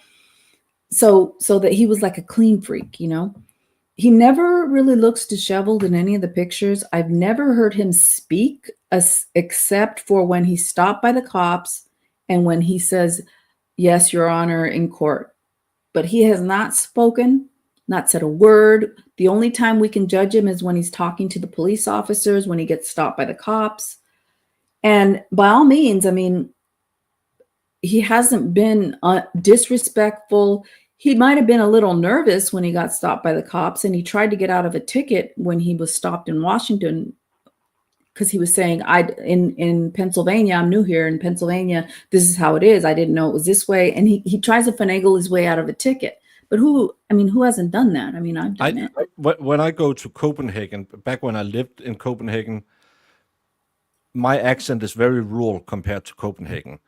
so that he was like a clean freak, He never really looks disheveled in any of the pictures. I've never heard him speak except for when he's stopped by the cops and when he says, yes, Your Honor, in court. But he has not spoken, not said a word. The only time we can judge him is when he's talking to the police officers, when he gets stopped by the cops. And by all means, I mean, he hasn't been disrespectful. He might have been a little nervous when he got stopped by the cops, and he tried to get out of a ticket when he was stopped in Washington, because he was saying, in Pennsylvania, I'm new here in Pennsylvania, this is how it is. I didn't know it was this way. And he tries to finagle his way out of a ticket. But who hasn't done that? I mean, I've done it. When I go to Copenhagen, back when I lived in Copenhagen, my accent is very rural compared to Copenhagen.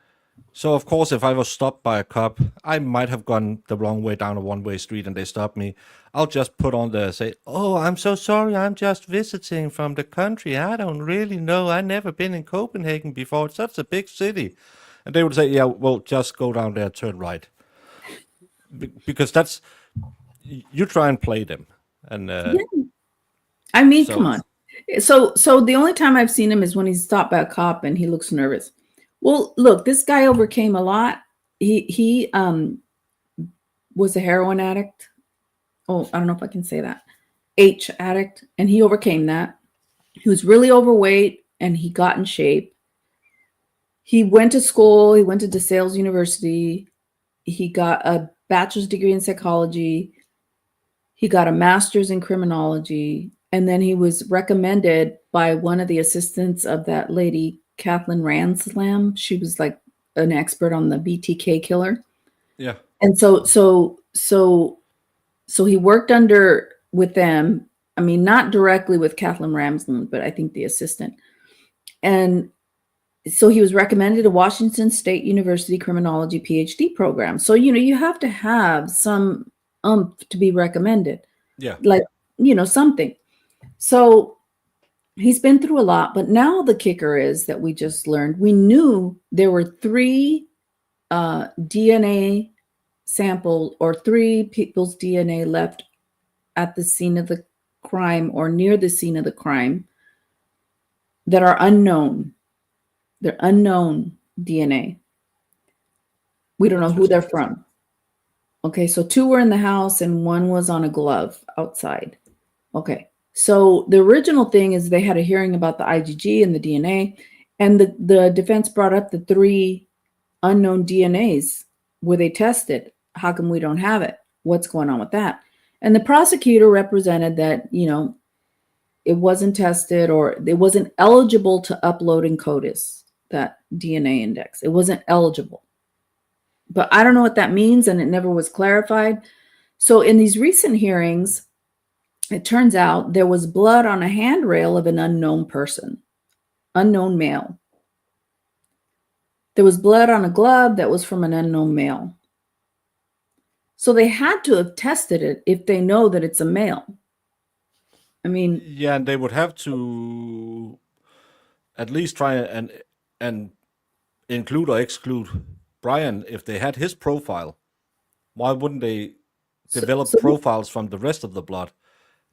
So, of course, if I was stopped by a cop, I might have gone the wrong way down a one-way street and they stopped me. I'll just put on say, oh, I'm so sorry, I'm just visiting from the country. I don't really know. I've never been in Copenhagen before. It's such a big city. And they would say, yeah, well, just go down there, turn right. Because that's, you try and play them. And I mean, come on. So the only time I've seen him is when he's stopped by a cop and he looks nervous. Well, look, this guy overcame a lot. He was a heroin addict. Oh, I don't know if I can say that. H addict. And he overcame that. He was really overweight and he got in shape. He went to school. He went to DeSales University. He got a bachelor's degree in psychology. He got a master's in criminology. And then he was recommended by one of the assistants of that lady, Kathleen Ranslam. She was like an expert on the BTK killer. Yeah. And so he worked with them. I mean, not directly with Kathleen Ranslam, but I think the assistant. And so he was recommended to Washington State University criminology PhD program. So, you have to have some to be recommended. Yeah. Like, something. So he's been through a lot, but now the kicker is that we just learned, we knew there were 3 DNA sample or 3 people's DNA left at the scene of the crime or near the scene of the crime that are unknown. They're unknown DNA. We don't know who they're from. Okay, so 2 were in the house and 1 was on a glove outside. Okay. So the original thing is they had a hearing about the IgG and the DNA, and the defense brought up the 3 unknown DNAs where they tested. How come we don't have it? What's going on with that? And the prosecutor represented that, it wasn't tested, or it wasn't eligible to upload in CODIS, that DNA index. It wasn't eligible. But I don't know what that means, and it never was clarified. So in these recent hearings, it turns out there was blood on a handrail of an unknown person, unknown male. There was blood on a glove that was from an unknown male. So they had to have tested it if they know that it's a male. I mean, Yeah, and they would have to at least try and include or exclude Bryan if they had his profile. Why wouldn't they develop profiles from the rest of the blood?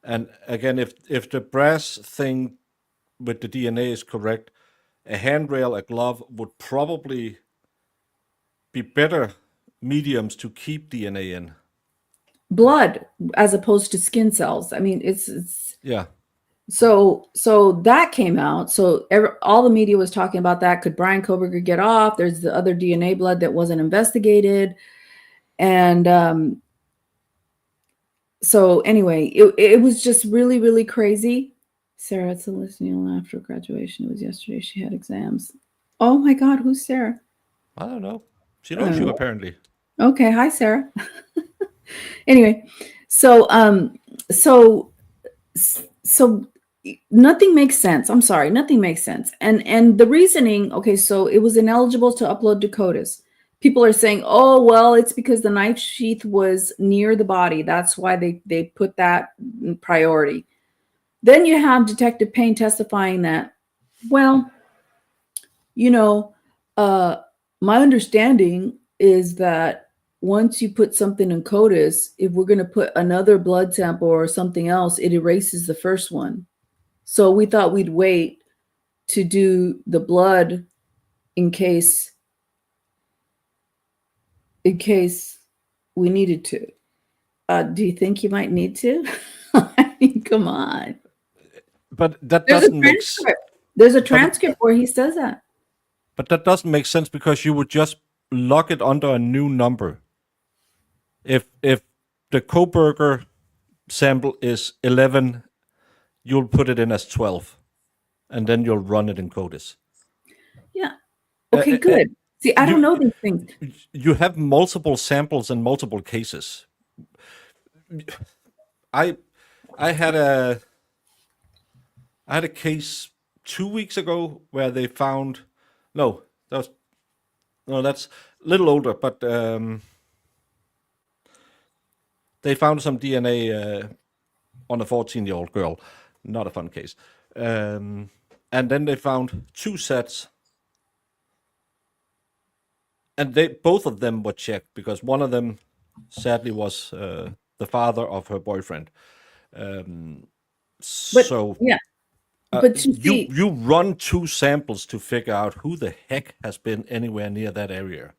And again, if the brass thing with the DNA is correct, a handrail, a glove would probably be better mediums to keep DNA in. blood as opposed to skin cells. I mean, it's Yeah. so that came out. So all the media was talking about that. Could Bryan Kohberger get off? There's the other DNA blood that wasn't investigated. And so anyway, it was just really, really crazy. Sarah, it's a listening after graduation. It was yesterday. She had exams. Oh my God, who's Sarah? I don't know. She knows you apparently. Okay, hi Sarah. Anyway, so nothing makes sense. I'm sorry, nothing makes sense. And the reasoning, okay, so it was ineligible to upload to CODIS. People are saying, oh, well, it's because the knife sheath was near the body. That's why they put that in priority. Then you have Detective Payne testifying that, well, my understanding is that once you put something in CODIS, if we're going to put another blood sample or something else, it erases the first one. So we thought we'd wait to do the blood in case we needed to. Do you think you might need to? I mean, come on. But that doesn't make sense. There's a transcript where he says that. But that doesn't make sense because you would just lock it under a new number. If the Kohberger sample is 11, you'll put it in as 12, and then you'll run it in CODIS. Yeah. Okay, good. See, I don't know these things. You have multiple samples and multiple cases. I had a case 2 weeks ago where they found that's a little older, but they found some DNA on a 14-year-old girl. Not a fun case. And then they found 2 sets. And both of them were checked because one of them sadly was the father of her boyfriend. But you run 2 samples to figure out who the heck has been anywhere near that area.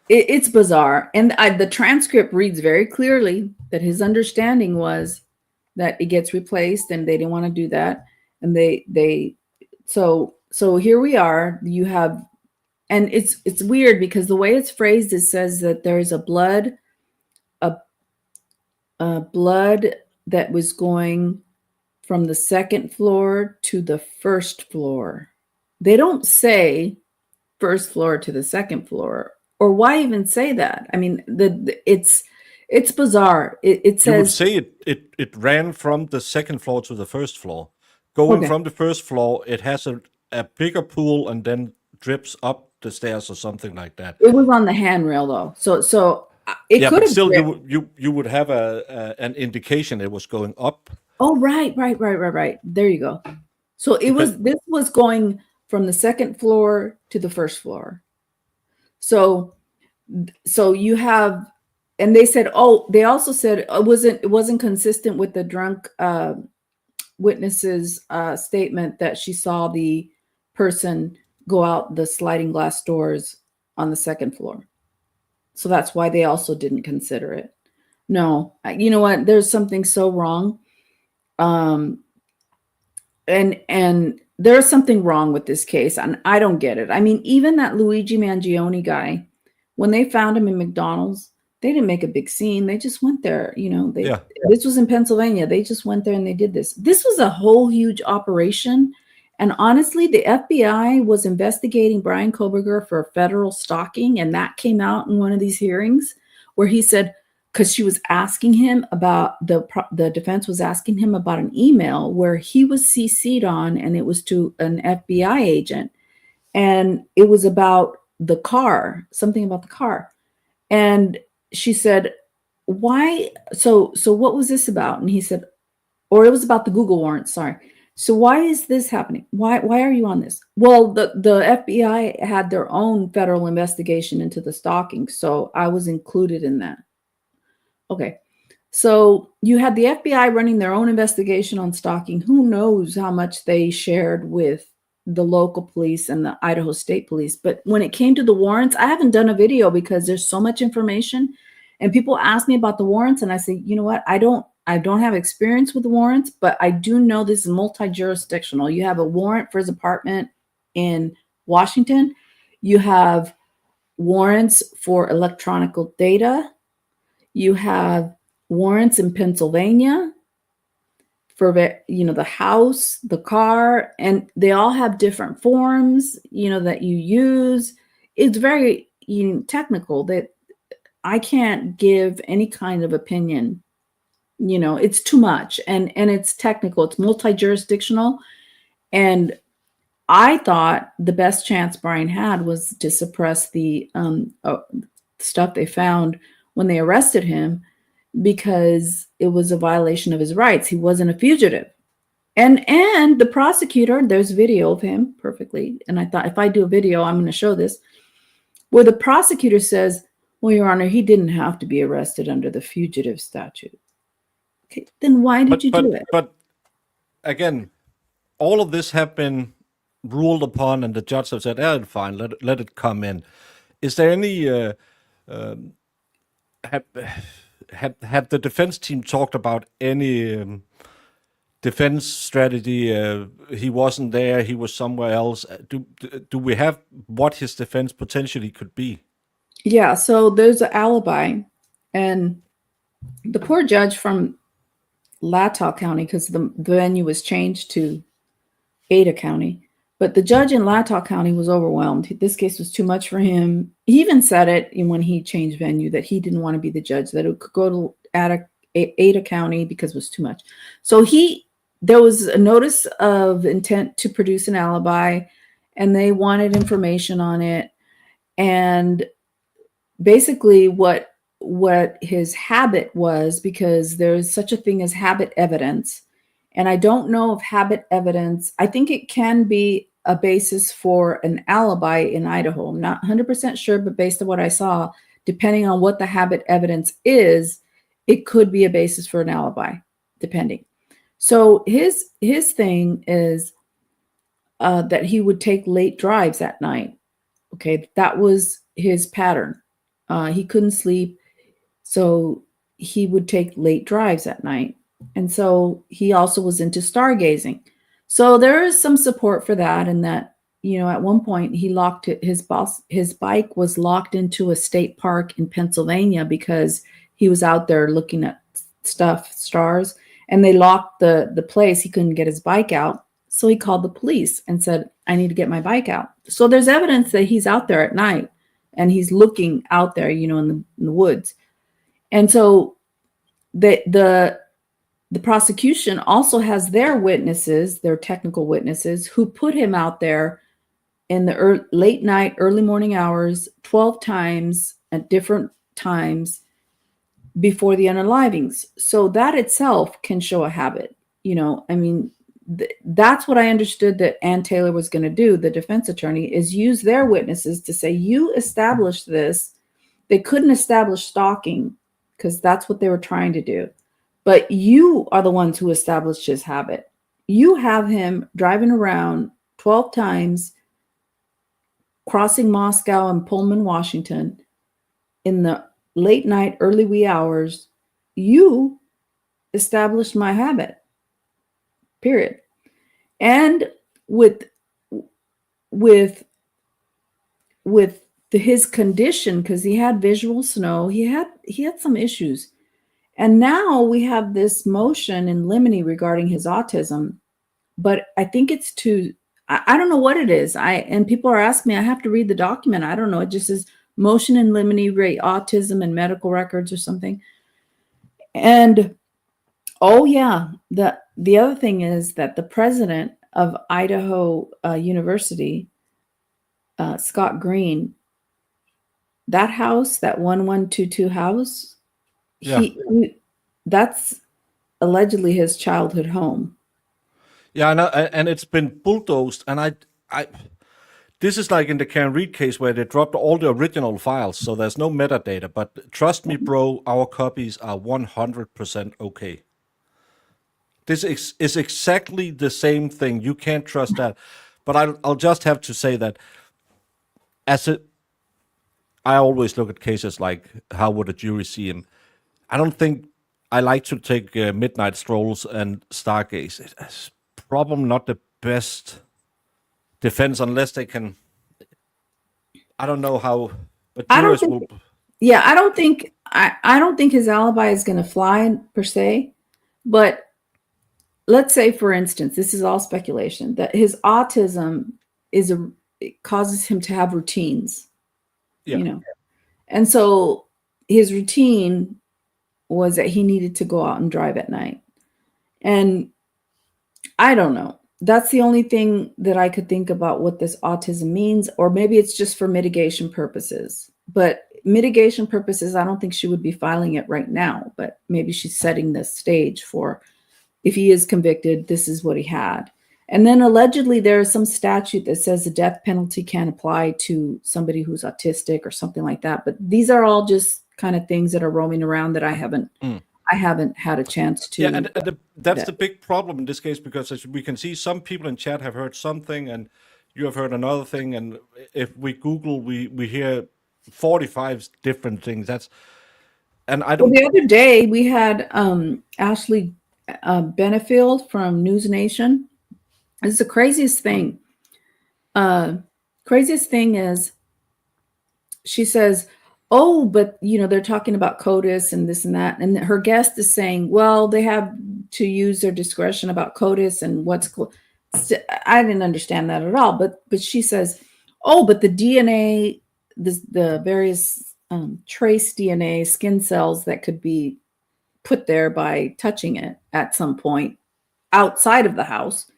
It's bizarre. And the transcript reads very clearly that his understanding was that it gets replaced, and they didn't want to do that. And so here we are. You have, and it's weird because the way it's phrased, it says that there's a blood that was going from the second floor to the first floor. They don't say first floor to the second floor, or why even say that? I mean, it's bizarre. It says you would say it ran from the second floor to the first floor. Going from the first floor, it has a bigger pool and then drips up the stairs or something like that. It was on the handrail though, so it could have. Still, you would have an indication it was going up. Oh, right. There you go. So this was going from the second floor to the first floor. So you have, and they said, they also said it wasn't consistent with the drunk witness's statement that she saw the person go out the sliding glass doors on the second floor. So that's why they also didn't consider it. No, you know what? There's something so wrong. Um, and there's something wrong with this case, and I don't get it. I mean, even that Luigi Mangione guy, when they found him in McDonald's, they didn't make a big scene. They just went there. Yeah. This was in Pennsylvania. They just went there and they did this. This was a whole huge operation. And honestly, the FBI was investigating Bryan Kohberger for federal stalking, and that came out in one of these hearings where he said, because she was asking him about the defense was asking him about an email where he was CC'd on, and it was to an FBI agent, and it was about the car, something about the car. And she said, why? So what was this about? And he said, or it was about the Google warrant. Sorry. So why is this happening? Why are you on this? Well, the FBI had their own federal investigation into the stalking, so I was included in that. Okay. So you had the FBI running their own investigation on stalking. Who knows how much they shared with the local police and the Idaho State Police. But when it came to the warrants, I haven't done a video because there's so much information. And people ask me about the warrants, and I say, you know what? I don't have experience with the warrants, but I do know this is multi-jurisdictional. You have a warrant for his apartment in Washington. You have warrants for electronic data. You have warrants in Pennsylvania for, the house, the car, and they all have different forms, that you use. It's very technical that I can't give any kind of opinion. It's too much, and it's technical. It's multi-jurisdictional. And I thought the best chance Bryan had was to suppress the stuff they found when they arrested him, because it was a violation of his rights. He wasn't a fugitive. And the prosecutor, there's video of him perfectly. And I thought, if I do a video, I'm going to show this, where the prosecutor says, well, Your Honor, he didn't have to be arrested under the fugitive statute. Okay, then why did you do it? But again, all of this have been ruled upon, and the judge have said, fine, let it come in. Is there any... Had the defense team talked about any defense strategy? He wasn't there. He was somewhere else. Do we have what his defense potentially could be? Yeah. So there's an alibi, and the poor judge from Latah County, because the venue was changed to Ada County. But the judge in Latah County was overwhelmed. This case was too much for him. He even said it when he changed venue, that he didn't want to be the judge, that it could go to Ada County because it was too much. So there was a notice of intent to produce an alibi, and they wanted information on it. And basically what his habit was, because there's such a thing as habit evidence. And I don't know if habit evidence, I think it can be a basis for an alibi in Idaho. I'm not 100% sure, but based on what I saw, depending on what the habit evidence is, it could be a basis for an alibi, depending. So his thing is that he would take late drives at night. Okay, that was his pattern. He couldn't sleep, so he would take late drives at night. And so he also was into stargazing. So there is some support for that, and that, at one point he locked his bike was locked into a state park in Pennsylvania because he was out there looking at stars, and they locked the place. He couldn't get his bike out. So he called the police and said, I need to get my bike out. So there's evidence that he's out there at night, and he's looking out there, in the woods. And so the prosecution also has their witnesses, their technical witnesses, who put him out there in the late night, early morning hours, 12 times at different times before the unalivings. So that itself can show a habit. That's what I understood that Ann Taylor was going to do, the defense attorney, is use their witnesses to say, you established this. They couldn't establish stalking because that's what they were trying to do. But you are the ones who established his habit. You have him driving around 12 times, crossing Moscow and Pullman, Washington, in the late night, early wee hours. You established my habit. period. And with his condition, because he had visual snow, he had some issues. And now we have this motion in limine regarding his autism, but I think it's I don't know what it is. And people are asking me, I have to read the document. I don't know. It just says motion in limine rate autism and medical records or something. And oh yeah, the other thing is that the president of Idaho University, Scott Green, that house, that 1122 house, Yeah. that's allegedly his childhood home. Yeah, and it's been bulldozed. And I this is like in the Karen Reed case where they dropped all the original files, so there's no metadata. But trust me, bro, our copies are 100% okay. This is exactly the same thing. You can't trust that. But I'll just have to say that I always look at cases like, how would a jury see him? I don't think I like to take midnight strolls and stargaze. It's probably not the best defense unless they can. I don't know how. But jurors will. Yeah, I don't think his alibi is going to fly per se. But let's say, for instance, this is all speculation, that his autism it causes him to have routines. Yeah. You know, and so his routine was that he needed to go out and drive at night. And I don't know. That's the only thing that I could think about what this autism means, or maybe it's just for mitigation purposes. But mitigation purposes, I don't think she would be filing it right now, but maybe she's setting the stage for, if he is convicted, this is what he had. And then allegedly there is some statute that says the death penalty can apply to somebody who's autistic or something like that. But these are all just kind of things that are roaming around that I haven't had a chance to. Yeah, and that's the big problem in this case, because as we can see, some people in chat have heard something and you have heard another thing. And if we Google, we hear 45 different things. And I don't. Well, the other day we had Ashley Benefield from News Nation. It's the craziest thing. Craziest thing is she says, oh, but they're talking about CODIS and this and that. And her guest is saying, well, they have to use their discretion about CODIS and what's cool. I didn't understand that at all. But she says, oh, but the DNA, the various trace DNA skin cells that could be put there by touching it at some point outside of the house.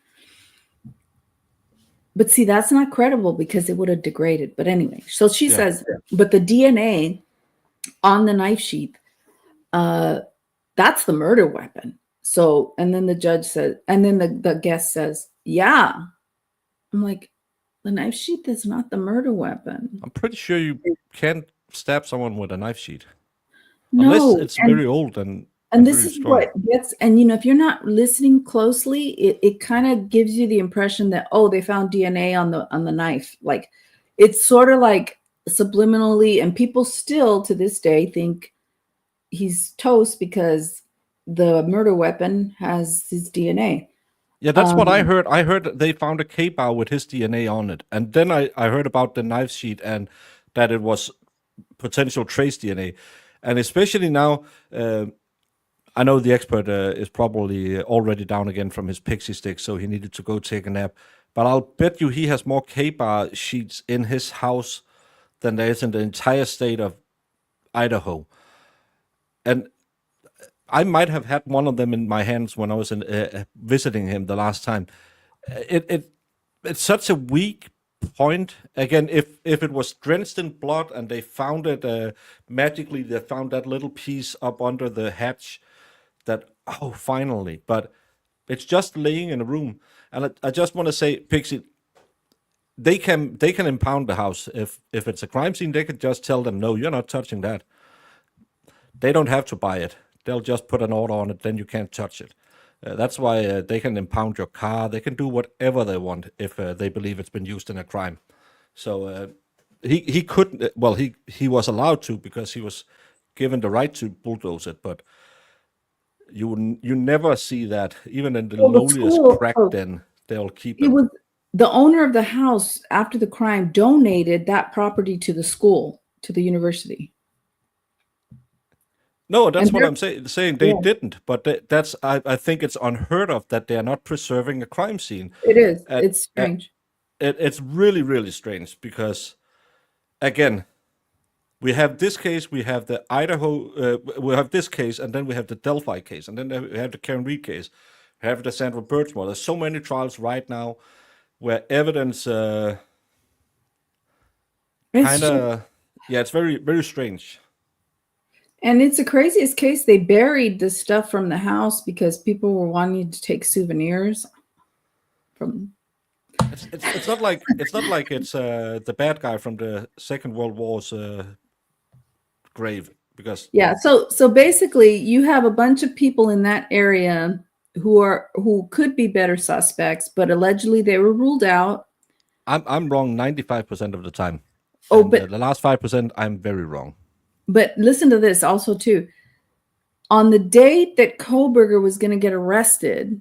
But see, that's not credible because it would have degraded. But anyway, so she says, but the DNA on the knife sheath, that's the murder weapon. So, and then the judge says, and then the guest says, yeah. I'm like, the knife sheath is not the murder weapon. I'm pretty sure you can't stab someone with a knife sheath. No, unless it's very old and this is strong. What gets, and if you're not listening closely, it kind of gives you the impression that, oh, they found DNA on the knife. Like, it's sort of like subliminally, and people still to this day think he's toast because the murder weapon has his DNA. Yeah, that's what I heard. I heard they found a K-bar with his DNA on it. And then I heard about the knife sheath and that it was potential trace DNA. And especially now, I know the expert is probably already down again from his pixie stick, so he needed to go take a nap. But I'll bet you he has more K-bar sheets in his house than there is in the entire state of Idaho. And I might have had one of them in my hands when I was visiting him the last time. It's such a weak point. Again, if it was drenched in blood and they found it magically, they found that little piece up under the hatch, that, oh, finally. But it's just laying in a room. And I just want to say, Pixie, they can impound the house. If it's a crime scene, they could just tell them, no, you're not touching that. They don't have to buy it. They'll just put an order on it, then you can't touch it. That's why they can impound your car. They can do whatever they want if they believe it's been used in a crime. So he couldn't. Well, he was allowed to because he was given the right to bulldoze it. But you never see that. Even in the Well, the lowliest school- crack oh, den, they'll keep It them. was the owner of the house after the crime donated that property to the school, to the university. No, that's And what they're- I'm saying. They Yeah. didn't, but that's I think it's unheard of that they are not preserving a crime scene. It is. At- It's strange. It's really, really strange because, again, we have this case, we have the Idaho, we have this case, and then we have the Delphi case, and then we have the Karen Reed case, we have the Sandra Birchmore. There's so many trials right now where evidence It's kind of, yeah, it's very, very strange. And it's the craziest case. They buried the stuff from the house because people were wanting to take souvenirs from. It's not like it's the bad guy from the Second World War's grave, because Yeah. So basically, you have a bunch of people in that area who could be better suspects, but allegedly they were ruled out. I'm wrong 95% of the time. Oh, And, but the last 5% I'm very wrong. But listen to this also too. On the date that Kohberger was going to get arrested,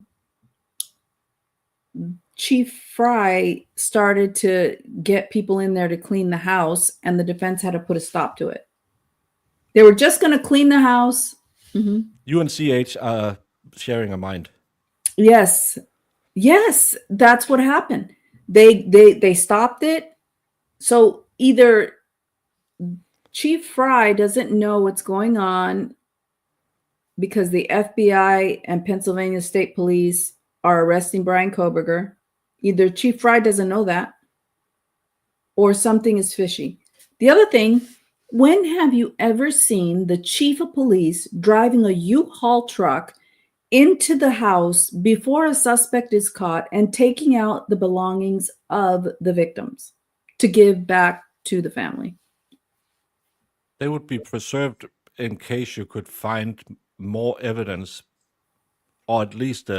Chief Fry started to get people in there to clean the house, and the defense had to put a stop to it. They were just going to clean the house. Mm-hmm. UNCH sharing a mind. Yes, that's what happened. They stopped it. So either Chief Fry doesn't know what's going on because the FBI and Pennsylvania State Police are arresting Bryan Kohberger. Either Chief Fry doesn't know that, or something is fishy. The other thing, when have you ever seen the chief of police driving a U-Haul truck into the house before a suspect is caught and taking out the belongings of the victims to give back to the family? They would be preserved in case you could find more evidence, or at least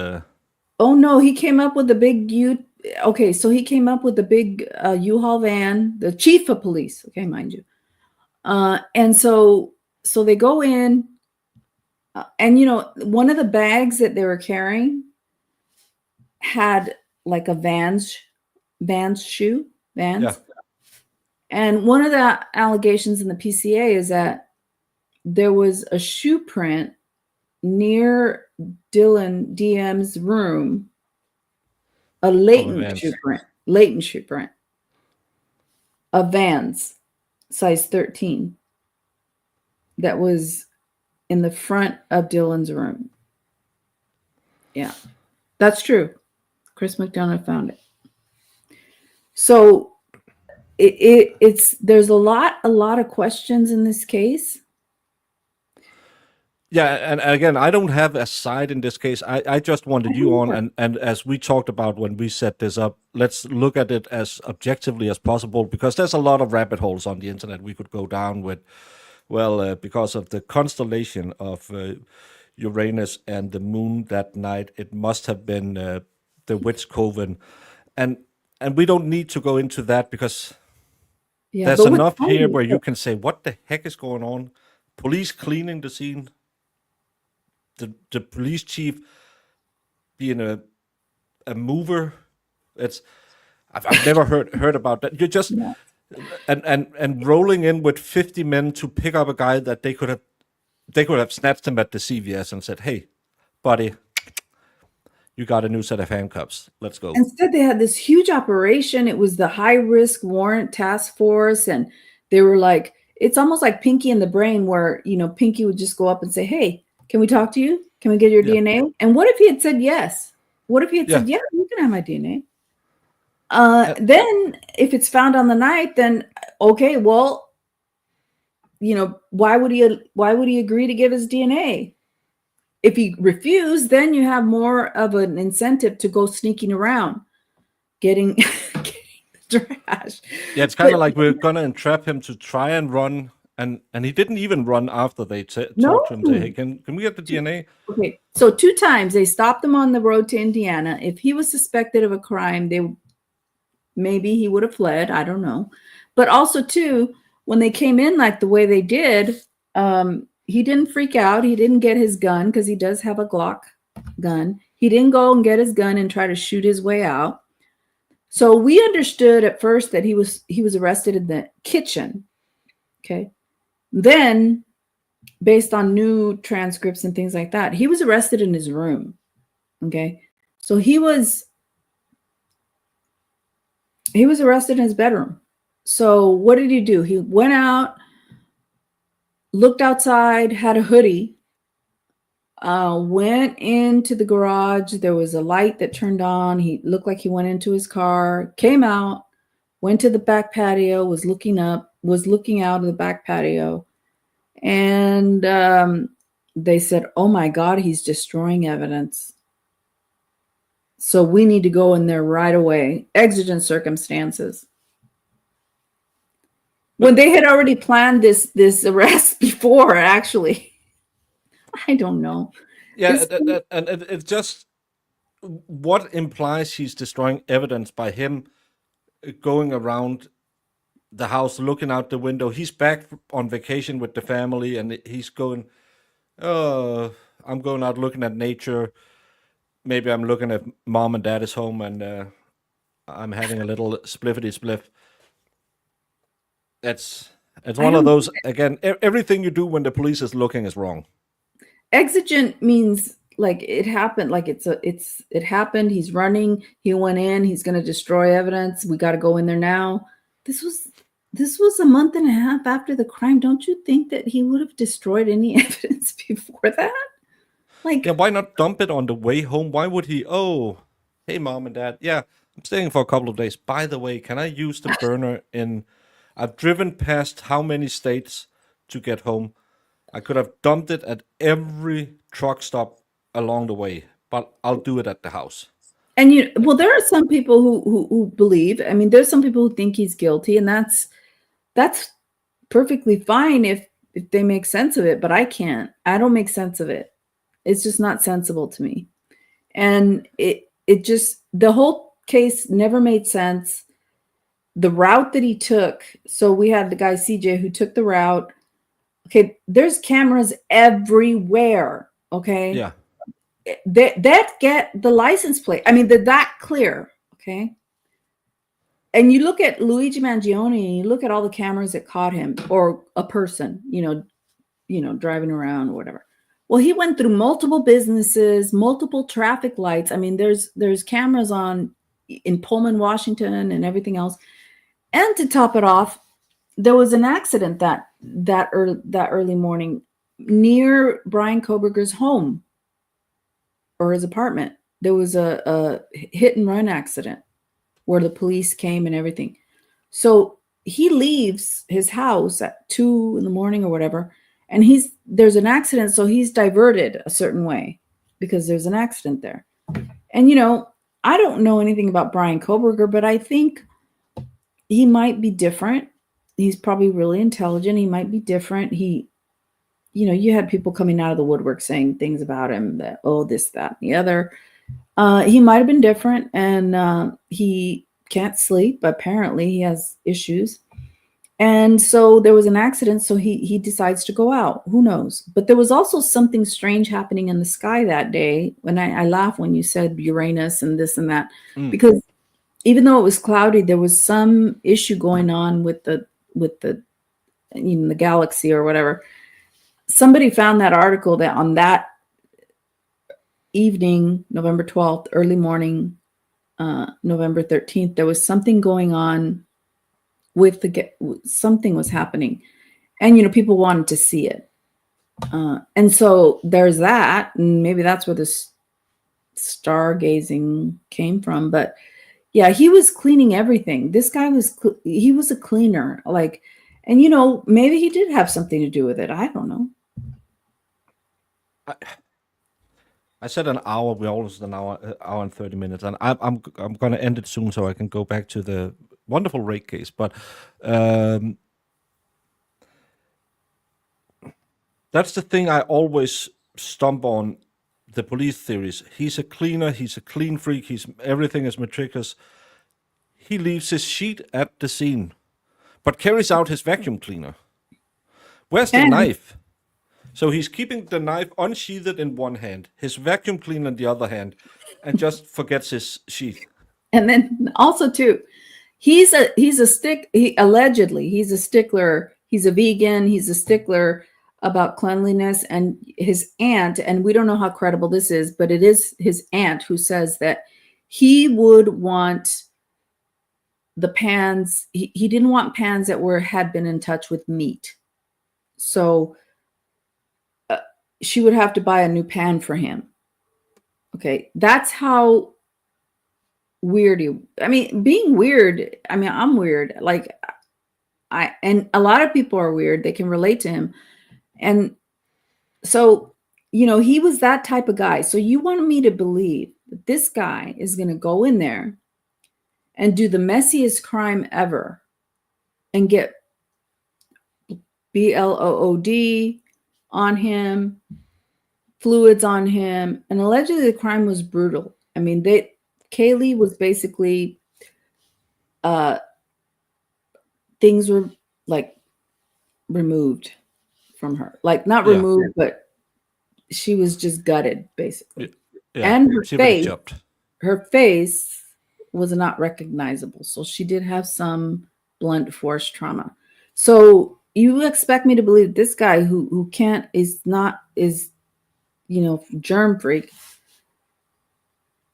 Oh no, he came up with a big Okay, so he came up with a big U-Haul van, the chief of police. Okay, mind you, and so they go in, and one of the bags that they were carrying had like a Vans shoe. yeah. And one of the allegations in the PCA is that there was a shoe print near Dylan DM's room, a latent shoe print of Vans, size 13, that was in the front of Dylan's room. Yeah, that's true. Chris McDonough found it. So there's a lot of questions in this case. Yeah, and again, I don't have a side in this case. I just wanted you on, and as we talked about when we set this up, let's look at it as objectively as possible, because there's a lot of rabbit holes on the internet we could go down with. Well, because of the constellation of Uranus and the moon that night, it must have been the witch coven, and we don't need to go into that because there's enough here where you can say, what the heck is going on? Police cleaning the scene. The police chief being a mover. I've never heard about that. You just and rolling in with 50 men to pick up a guy that they could have snatched him at the CVS and said, "Hey, buddy, you got a new set of handcuffs. Let's go." Instead, they had this huge operation. It was the high risk warrant task force, and they were like, it's almost like Pinky in the Brain, where Pinky would just go up and say, "Hey, can we talk to you? Can we get your DNA?" And what if he had said yes? What if he had said, "Yeah, you can have my DNA"? Then if it's found on the night, then okay, well, why would he agree to give his DNA? If he refused, then you have more of an incentive to go sneaking around, getting the trash. Yeah, it's kind of like we're gonna entrap him to try and run. And he didn't even run after they talked to him. Say, "Hey, can we get the DNA?" Okay, so 2 times they stopped him on the road to Indiana. If he was suspected of a crime, maybe he would have fled. I don't know. But also, too, when they came in like the way they did, He didn't freak out. He didn't get his gun because he does have a Glock gun. He didn't go and get his gun and try to shoot his way out. So we understood at first that he was arrested in the kitchen. Okay. Then, based on new transcripts and things like that, he was arrested in his room. Okay. So he was arrested in his bedroom. So what did he do? He went out, looked outside, had a hoodie, went into the garage. There was a light that turned on. He looked like he went into his car, came out, went to the back patio, was looking out of the back patio. And they said, oh my God, he's destroying evidence. So we need to go in there right away. Exigent circumstances. When they had already planned this arrest before, actually. I don't know. Yeah, and it's just what implies he's destroying evidence by him going around the house, looking out the window. He's back on vacation with the family, and he's going, oh, I'm going out looking at nature. Maybe I'm looking at mom and dad is home, and I'm having a little spliffity spliff. It's one of those, again, everything you do when the police is looking is wrong. Exigent means like it happened, like it happened. He's running. He went in. He's going to destroy evidence. We got to go in there now. This was a month and a half after the crime. Don't you think that he would have destroyed any evidence before that? Like, yeah, why not dump it on the way home? Why would he? Oh, hey, mom and dad. Yeah, I'm staying for a couple of days. By the way, can I use the burner in? I've driven past how many states to get home. I could have dumped it at every truck stop along the way, but I'll do it at the house. And there are some people who believe. I mean, there's some people who think he's guilty, and that's perfectly fine if they make sense of it. But I can't. I don't make sense of it. It's just not sensible to me. And it just, the whole case never made sense. The route that he took. So we had the guy CJ who took the route. Okay, there's cameras everywhere. Okay. Yeah. That get the license plate. I mean, they're that clear. Okay. And you look at Luigi Mangione and you look at all the cameras that caught him, or a person, driving around or whatever. Well, he went through multiple businesses, multiple traffic lights. I mean, there's cameras in Pullman, Washington, and everything else. And to top it off, there was an accident that early morning near Bryan Kohberger's home or his apartment. There was a hit and run accident where the police came and everything. So he leaves his house at 2 a.m. or whatever, and there's an accident. So he's diverted a certain way because there's an accident there. And, I don't know anything about Bryan Kohberger, but I think he might be different. He's probably really intelligent. He might be different. You had people coming out of the woodwork saying things about him that, oh, this, that, and the other. He might have been different, and he can't sleep. Apparently he has issues. And so there was an accident. So he decides to go out. Who knows? But there was also something strange happening in the sky that day. When I laugh when you said Uranus and this and that, because even though it was cloudy, there was some issue going on with the the galaxy or whatever. Somebody found that article that on that evening, November 12th, early morning, November 13th, there was something going on with something was happening, and people wanted to see it, and so there's that, and maybe that's where this stargazing came from. But yeah, he was cleaning everything. This guy he was a cleaner, and maybe he did have something to do with it. I don't know. I said an hour. We always an hour and 30 minutes, and I'm going to end it soon so I can go back to the wonderful rape case. But that's the thing I always stump on. The police theories. He's a cleaner. He's a clean freak. Everything is meticulous. He leaves his sheet at the scene, but carries out his vacuum cleaner. Where's the knife? So he's keeping the knife unsheathed in one hand, his vacuum cleaner in the other hand, and just forgets his sheath. And then also too, he's a allegedly he's a stickler. He's a vegan. He's a stickler about cleanliness. And his aunt, and we don't know how credible this is, but it is his aunt who says that he would want the pans. He didn't want pans that had been in touch with meat. So she would have to buy a new pan for him. Okay, that's how weird being weird. I mean, I'm weird. Like and a lot of people are weird. They can relate to him. And so, he was that type of guy. So you want me to believe that this guy is going to go in there and do the messiest crime ever and get BLOOD on him, fluids on him, and allegedly the crime was brutal. I mean, Kaylee was basically, things were like removed from her, like not removed, but she was just gutted basically. Yeah, and her face was not recognizable. So she did have some blunt force trauma. So you expect me to believe this guy who is germ freak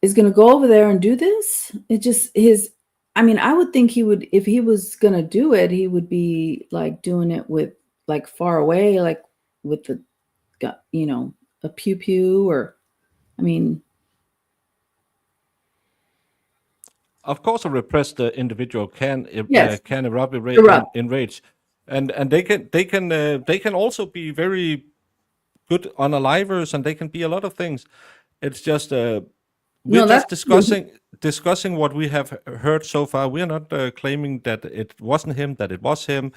is going to go over there and do this? It just I would think he would, if he was going to do it, he would be like doing it with like far away, like with the, a pew or, Of course, a repressed individual can erupt in rage, and they can also be very good unalivers, and they can be a lot of things. It's just we're discussing what we have heard so far. We are not claiming that it wasn't him, that it was him.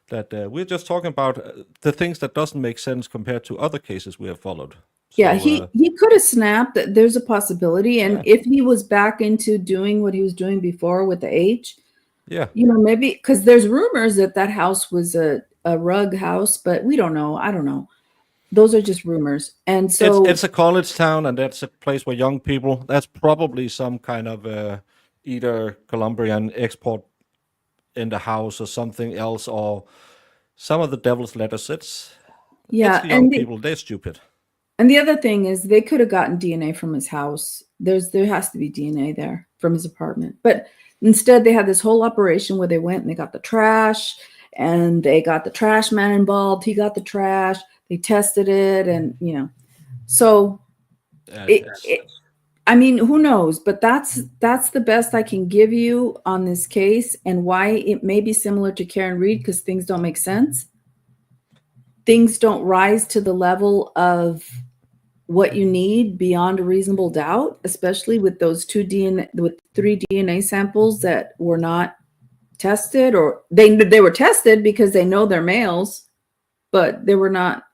That we're just talking about the things that doesn't make sense compared to other cases we have followed. So, he could have snapped. There's a possibility, and if he was back into doing what he was doing before with the H, maybe, because there's rumors that house was a rug house, but we don't know. I don't know. Those are just rumors, and so it's a college town, and that's a place where young people. That's probably some kind of either Colombian export in the house or something else, or some of the devil's lettuce. It's the young people. They're stupid. And the other thing is they could have gotten DNA from his house. There has to be DNA there from his apartment. But instead they had this whole operation where they went and they got the trash, and they got the trash man involved. He got the trash. They tested it, and so who knows? But that's the best I can give you on this case, and why it may be similar to Karen Reed, because things don't make sense. Things don't rise to the level of what you need beyond a reasonable doubt, especially with those 3 DNA samples that were not tested, or they were tested because they know they're males, but they were not.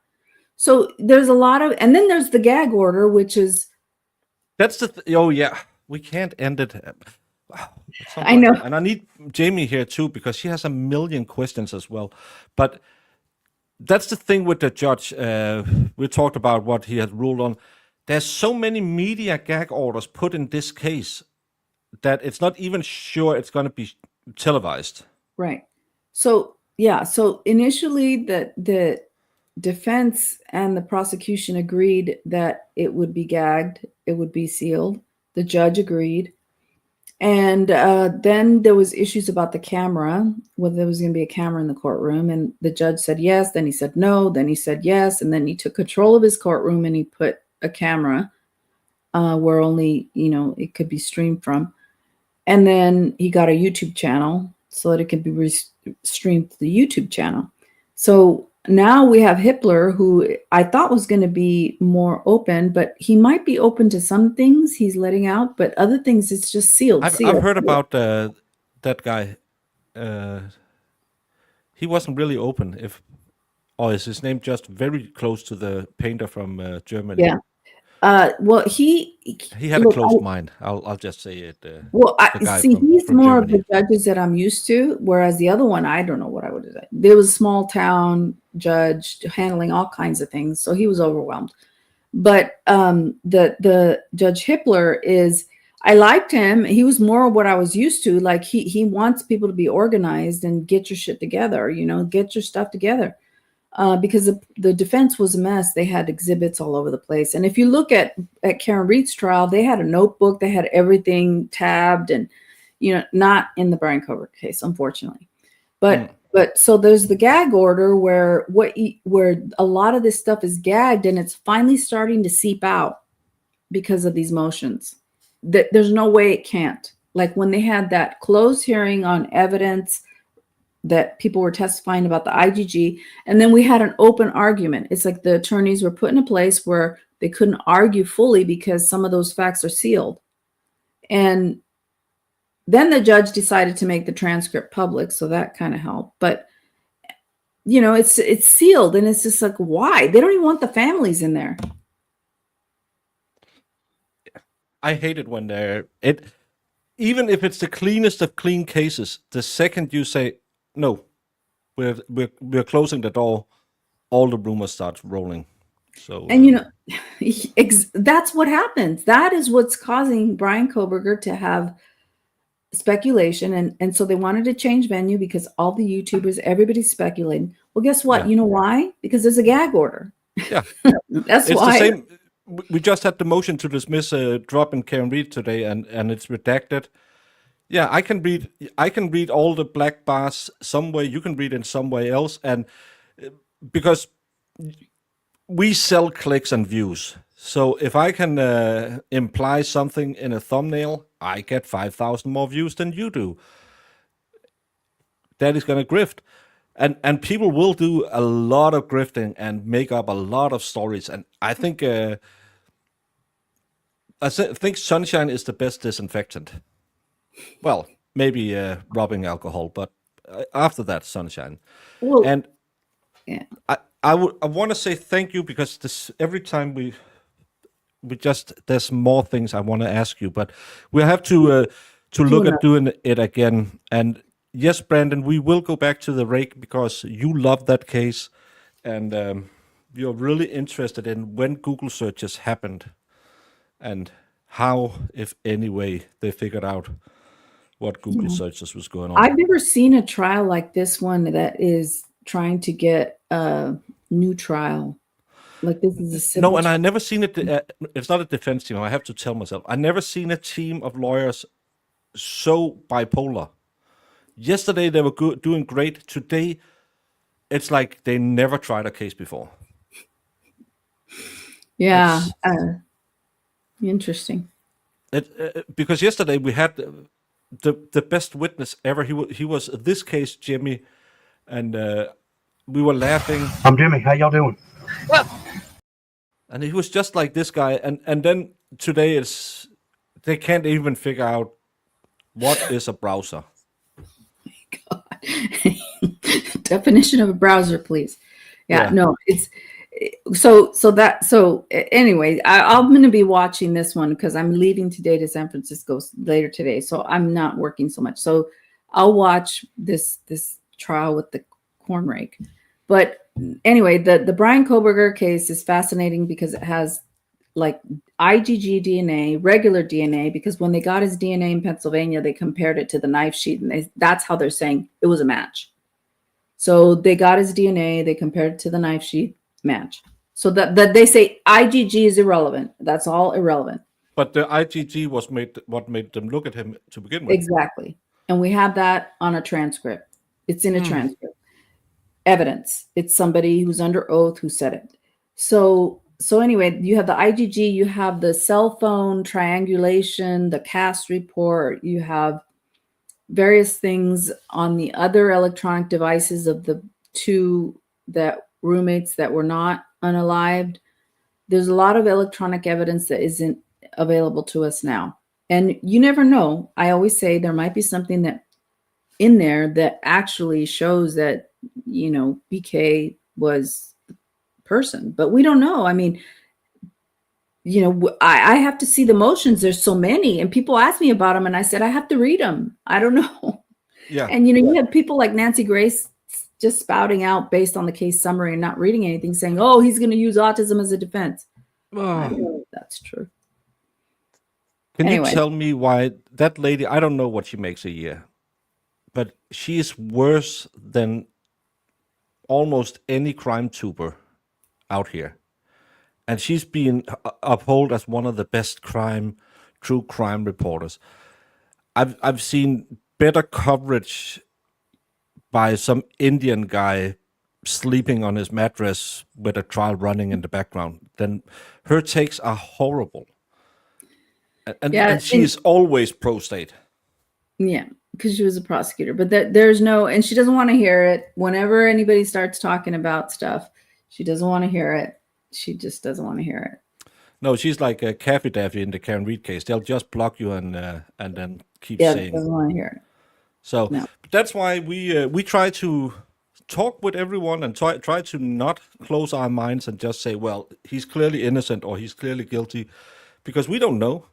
So there's a lot of, and then there's the gag order, which is. That's we can't end it. I know. And I need Jamie here too, because she has a million questions as well. But that's the thing with the judge. We talked about what he had ruled on. There's so many media gag orders put in this case that it's not even sure it's going to be televised. Right. So initially the defense and the prosecution agreed that it would be gagged, it would be sealed. The judge agreed. And then there was issues about the camera, whether there was going to be a camera in the courtroom, and the judge said yes, then he said no, then he said yes, and then he took control of his courtroom and he put a camera where only, it could be streamed from. And then he got a YouTube channel so that it could be streamed to the YouTube channel. So now we have Hippler, who I thought was going to be more open, but he might be open to some things he's letting out, but other things it's just sealed. I've heard about that guy. He wasn't really open. Or is his name just very close to the painter from Germany? Yeah. Well, he had a closed mind. I'll just say it. He's more of the judges that I'm used to, whereas the other one, I don't know what I would have done. There was a small town. judge handling all kinds of things. So he was overwhelmed. But the Judge Hippler I liked him. He was more of what I was used to. Like he wants people to be organized and get your shit together, get your stuff together. Because the defense was a mess. They had exhibits all over the place. And if you look at Karen Reed's trial, they had a notebook. They had everything tabbed and, not in the Bryan Kohberger case, unfortunately. But so there's the gag order where a lot of this stuff is gagged and it's finally starting to seep out because of these motions. There's no way it can't. Like when they had that closed hearing on evidence that people were testifying about the IGG, and then we had an open argument. It's like the attorneys were put in a place where they couldn't argue fully because some of those facts are sealed. And then the judge decided to make the transcript public, so that kind of helped. But it's sealed, and it's just like, why? They don't even want the families in there. I hate it when even if it's the cleanest of clean cases, the second you say no, we're closing the door, all the rumors start rolling. So and that's what happens. That is what's causing Bryan Kohberger to have speculation, and so they wanted to change venue because all the YouTubers, everybody's speculating. Well, guess what? Yeah. You know why? Because there's a gag order. Yeah, that's it's why. the same. We just had the motion to dismiss drop in Karen Reed today, and it's redacted. Yeah, I can read all the black bars some way. You can read in some way else, and because we sell clicks and views. So if I can imply something in a thumbnail, I get 5,000 more views than you do. That is going to grift. And people will do a lot of grifting and make up a lot of stories. And I think sunshine is the best disinfectant. Well, maybe rubbing alcohol, but after that, sunshine. Well, and yeah. I want to say thank you, because every time we just, there's more things I want to ask you, but we have to look at doing it again. And yes, Brandon, we will go back to the rake because you love that case, and you're really interested in when Google searches happened and how, if any way, they figured out what Google searches was going on. I've never seen a trial like this one that is trying to get a new trial. Like this is a civil. No, and I never seen it. It's not a defense team. I have to tell myself, I never seen a team of lawyers so bipolar. Yesterday they were doing great. Today, it's like they never tried a case before. Yeah, interesting. Because yesterday we had the best witness ever. He was this case, Jimmy, and we were laughing. I'm Jimmy. How y'all doing? And he was just like this guy. And then today they can't even figure out what is a browser. God. Definition of a browser, please. Yeah. No, it's so anyway, I'm going to be watching this one because I'm leaving today to San Francisco later today. So I'm not working so much. So I'll watch this trial with the corn rake. But anyway, the Bryan Kohberger case is fascinating because it has like IgG DNA, regular DNA, because when they got his DNA in Pennsylvania, they compared it to the knife sheet, and that's how they're saying it was a match. So they got his DNA, they compared it to the knife sheet, match. So that they say IgG is irrelevant. That's all irrelevant. But the IgG was what made them look at him to begin with. Exactly. And we have that on a transcript. It's in a transcript. Evidence. It's somebody who's under oath who said it. So anyway, you have the IgG, you have the cell phone triangulation, the CAS report, you have various things on the other electronic devices of the two roommates that were not unalived. There's a lot of electronic evidence that isn't available to us now. And you never know. I always say there might be something that in there that actually shows that, BK was the person, but we don't know. I mean, I have to see the motions. There's so many, and people ask me about them, and I said I have to read them. I don't know. Yeah. And you have people like Nancy Grace just spouting out based on the case summary and not reading anything, saying, "Oh, he's going to use autism as a defense." I don't know if that's true. Can Anyway. you tell me why that lady? I don't know what she makes a year, but she is worse than almost any crime tuber out here, and she's being upheld as one of the best true crime reporters. I've seen better coverage by some Indian guy sleeping on his mattress with a trial running in the background. Then her takes are horrible. And she is always pro-state. Yeah, because she was a prosecutor. But there's no, and she doesn't want to hear it. Whenever anybody starts talking about stuff, she doesn't want to hear it. She just doesn't want to hear it. No, she's like a Caffey Daffy in the Karen Reed case. They'll just block you and then keep saying. Doesn't want to hear it. So that's why we try to talk with everyone and try to not close our minds and just say, well, he's clearly innocent or he's clearly guilty, because we don't know.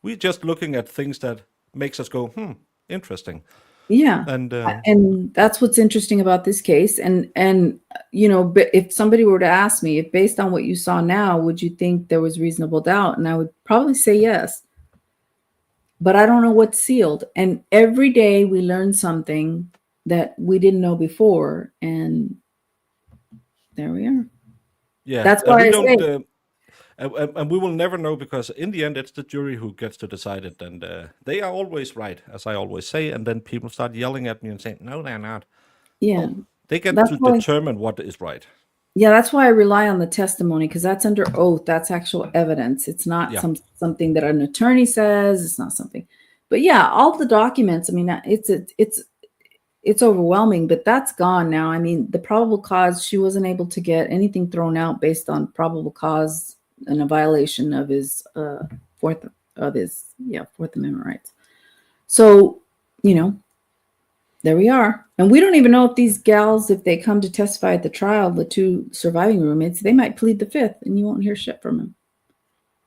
We're just looking at things that makes us go, interesting. Yeah, and that's what's interesting about this case. And you know, but if somebody were to ask me, if based on what you saw now, would you think there was reasonable doubt? And I would probably say yes. But I don't know what's sealed. And every day we learn something that we didn't know before, and there we are. Yeah, that's why I say. And we will never know, because in the end, it's the jury who gets to decide it. And they are always right, as I always say. And then people start yelling at me and saying, no, they're not. Yeah. Well, they get to determine what is right. Yeah, that's why I rely on the testimony, because that's under oath. That's actual evidence. It's not something that an attorney says. It's not something. But yeah, all the documents, I mean, it's overwhelming, but that's gone now. I mean, the probable cause, she wasn't able to get anything thrown out based on probable cause and a violation of his Fourth Amendment rights. So, you know, there we are. And we don't even know if these gals, if they come to testify at the trial, the two surviving roommates, they might plead the fifth and you won't hear shit from them.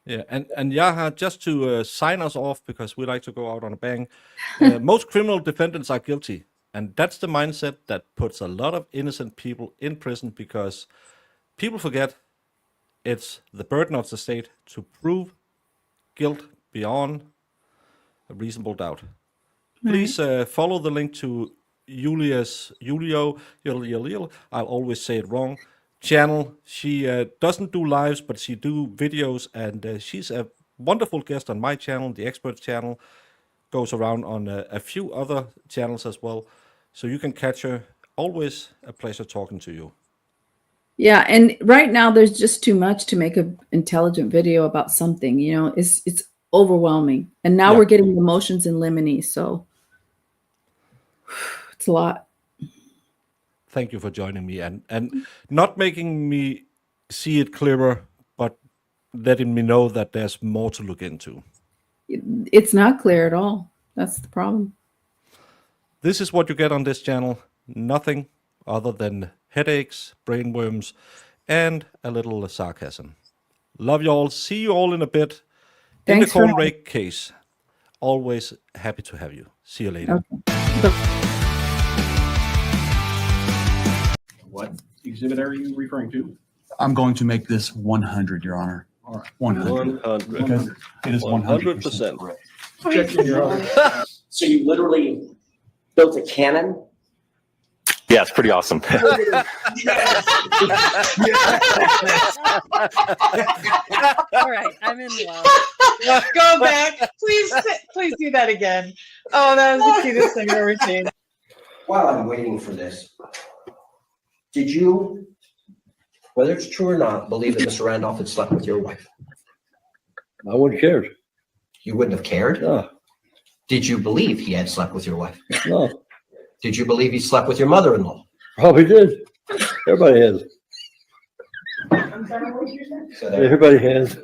Yeah, and Yaha, just to sign us off, because we like to go out on a bang, most criminal defendants are guilty. And that's the mindset that puts a lot of innocent people in prison, because people forget it's the burden of the state to prove guilt beyond a reasonable doubt. Please follow the link to Yolie-Yo-Law, I'll always say it wrong, channel. She doesn't do lives, but she do videos, and she's a wonderful guest on my channel, the Experts channel, goes around on a few other channels as well. So you can catch her. Always a pleasure talking to you. Yeah, and right now there's just too much to make an intelligent video about something. You know, it's overwhelming, and now we're getting the motions in limine, so it's a lot. Thank you for joining me and not making me see it clearer, but letting me know that there's more to look into. It's not clear at all. That's the problem. This is what you get on this channel. Nothing other than headaches, brainworms, and a little sarcasm. Love you all. See you all in a bit. Thanks in the corn rake case. Always happy to have you. See you later. Okay. What exhibit are you referring to? I'm going to make this 100, Your Honor. All right. 100. Because it is 100%. 100%. Objection, Your Honor. So you literally built a cannon? Yeah, it's pretty awesome. All right, I'm in love. Go back. Please do that again. Oh, that was the cutest thing I've ever seen. While I'm waiting for this, did you, whether it's true or not, believe that Mr. Randolph had slept with your wife? I wouldn't care. You wouldn't have cared? No, Did you believe he had slept with your wife? no, Did you believe he slept with your mother-in-law? probably did. Everybody has. So there- Everybody has.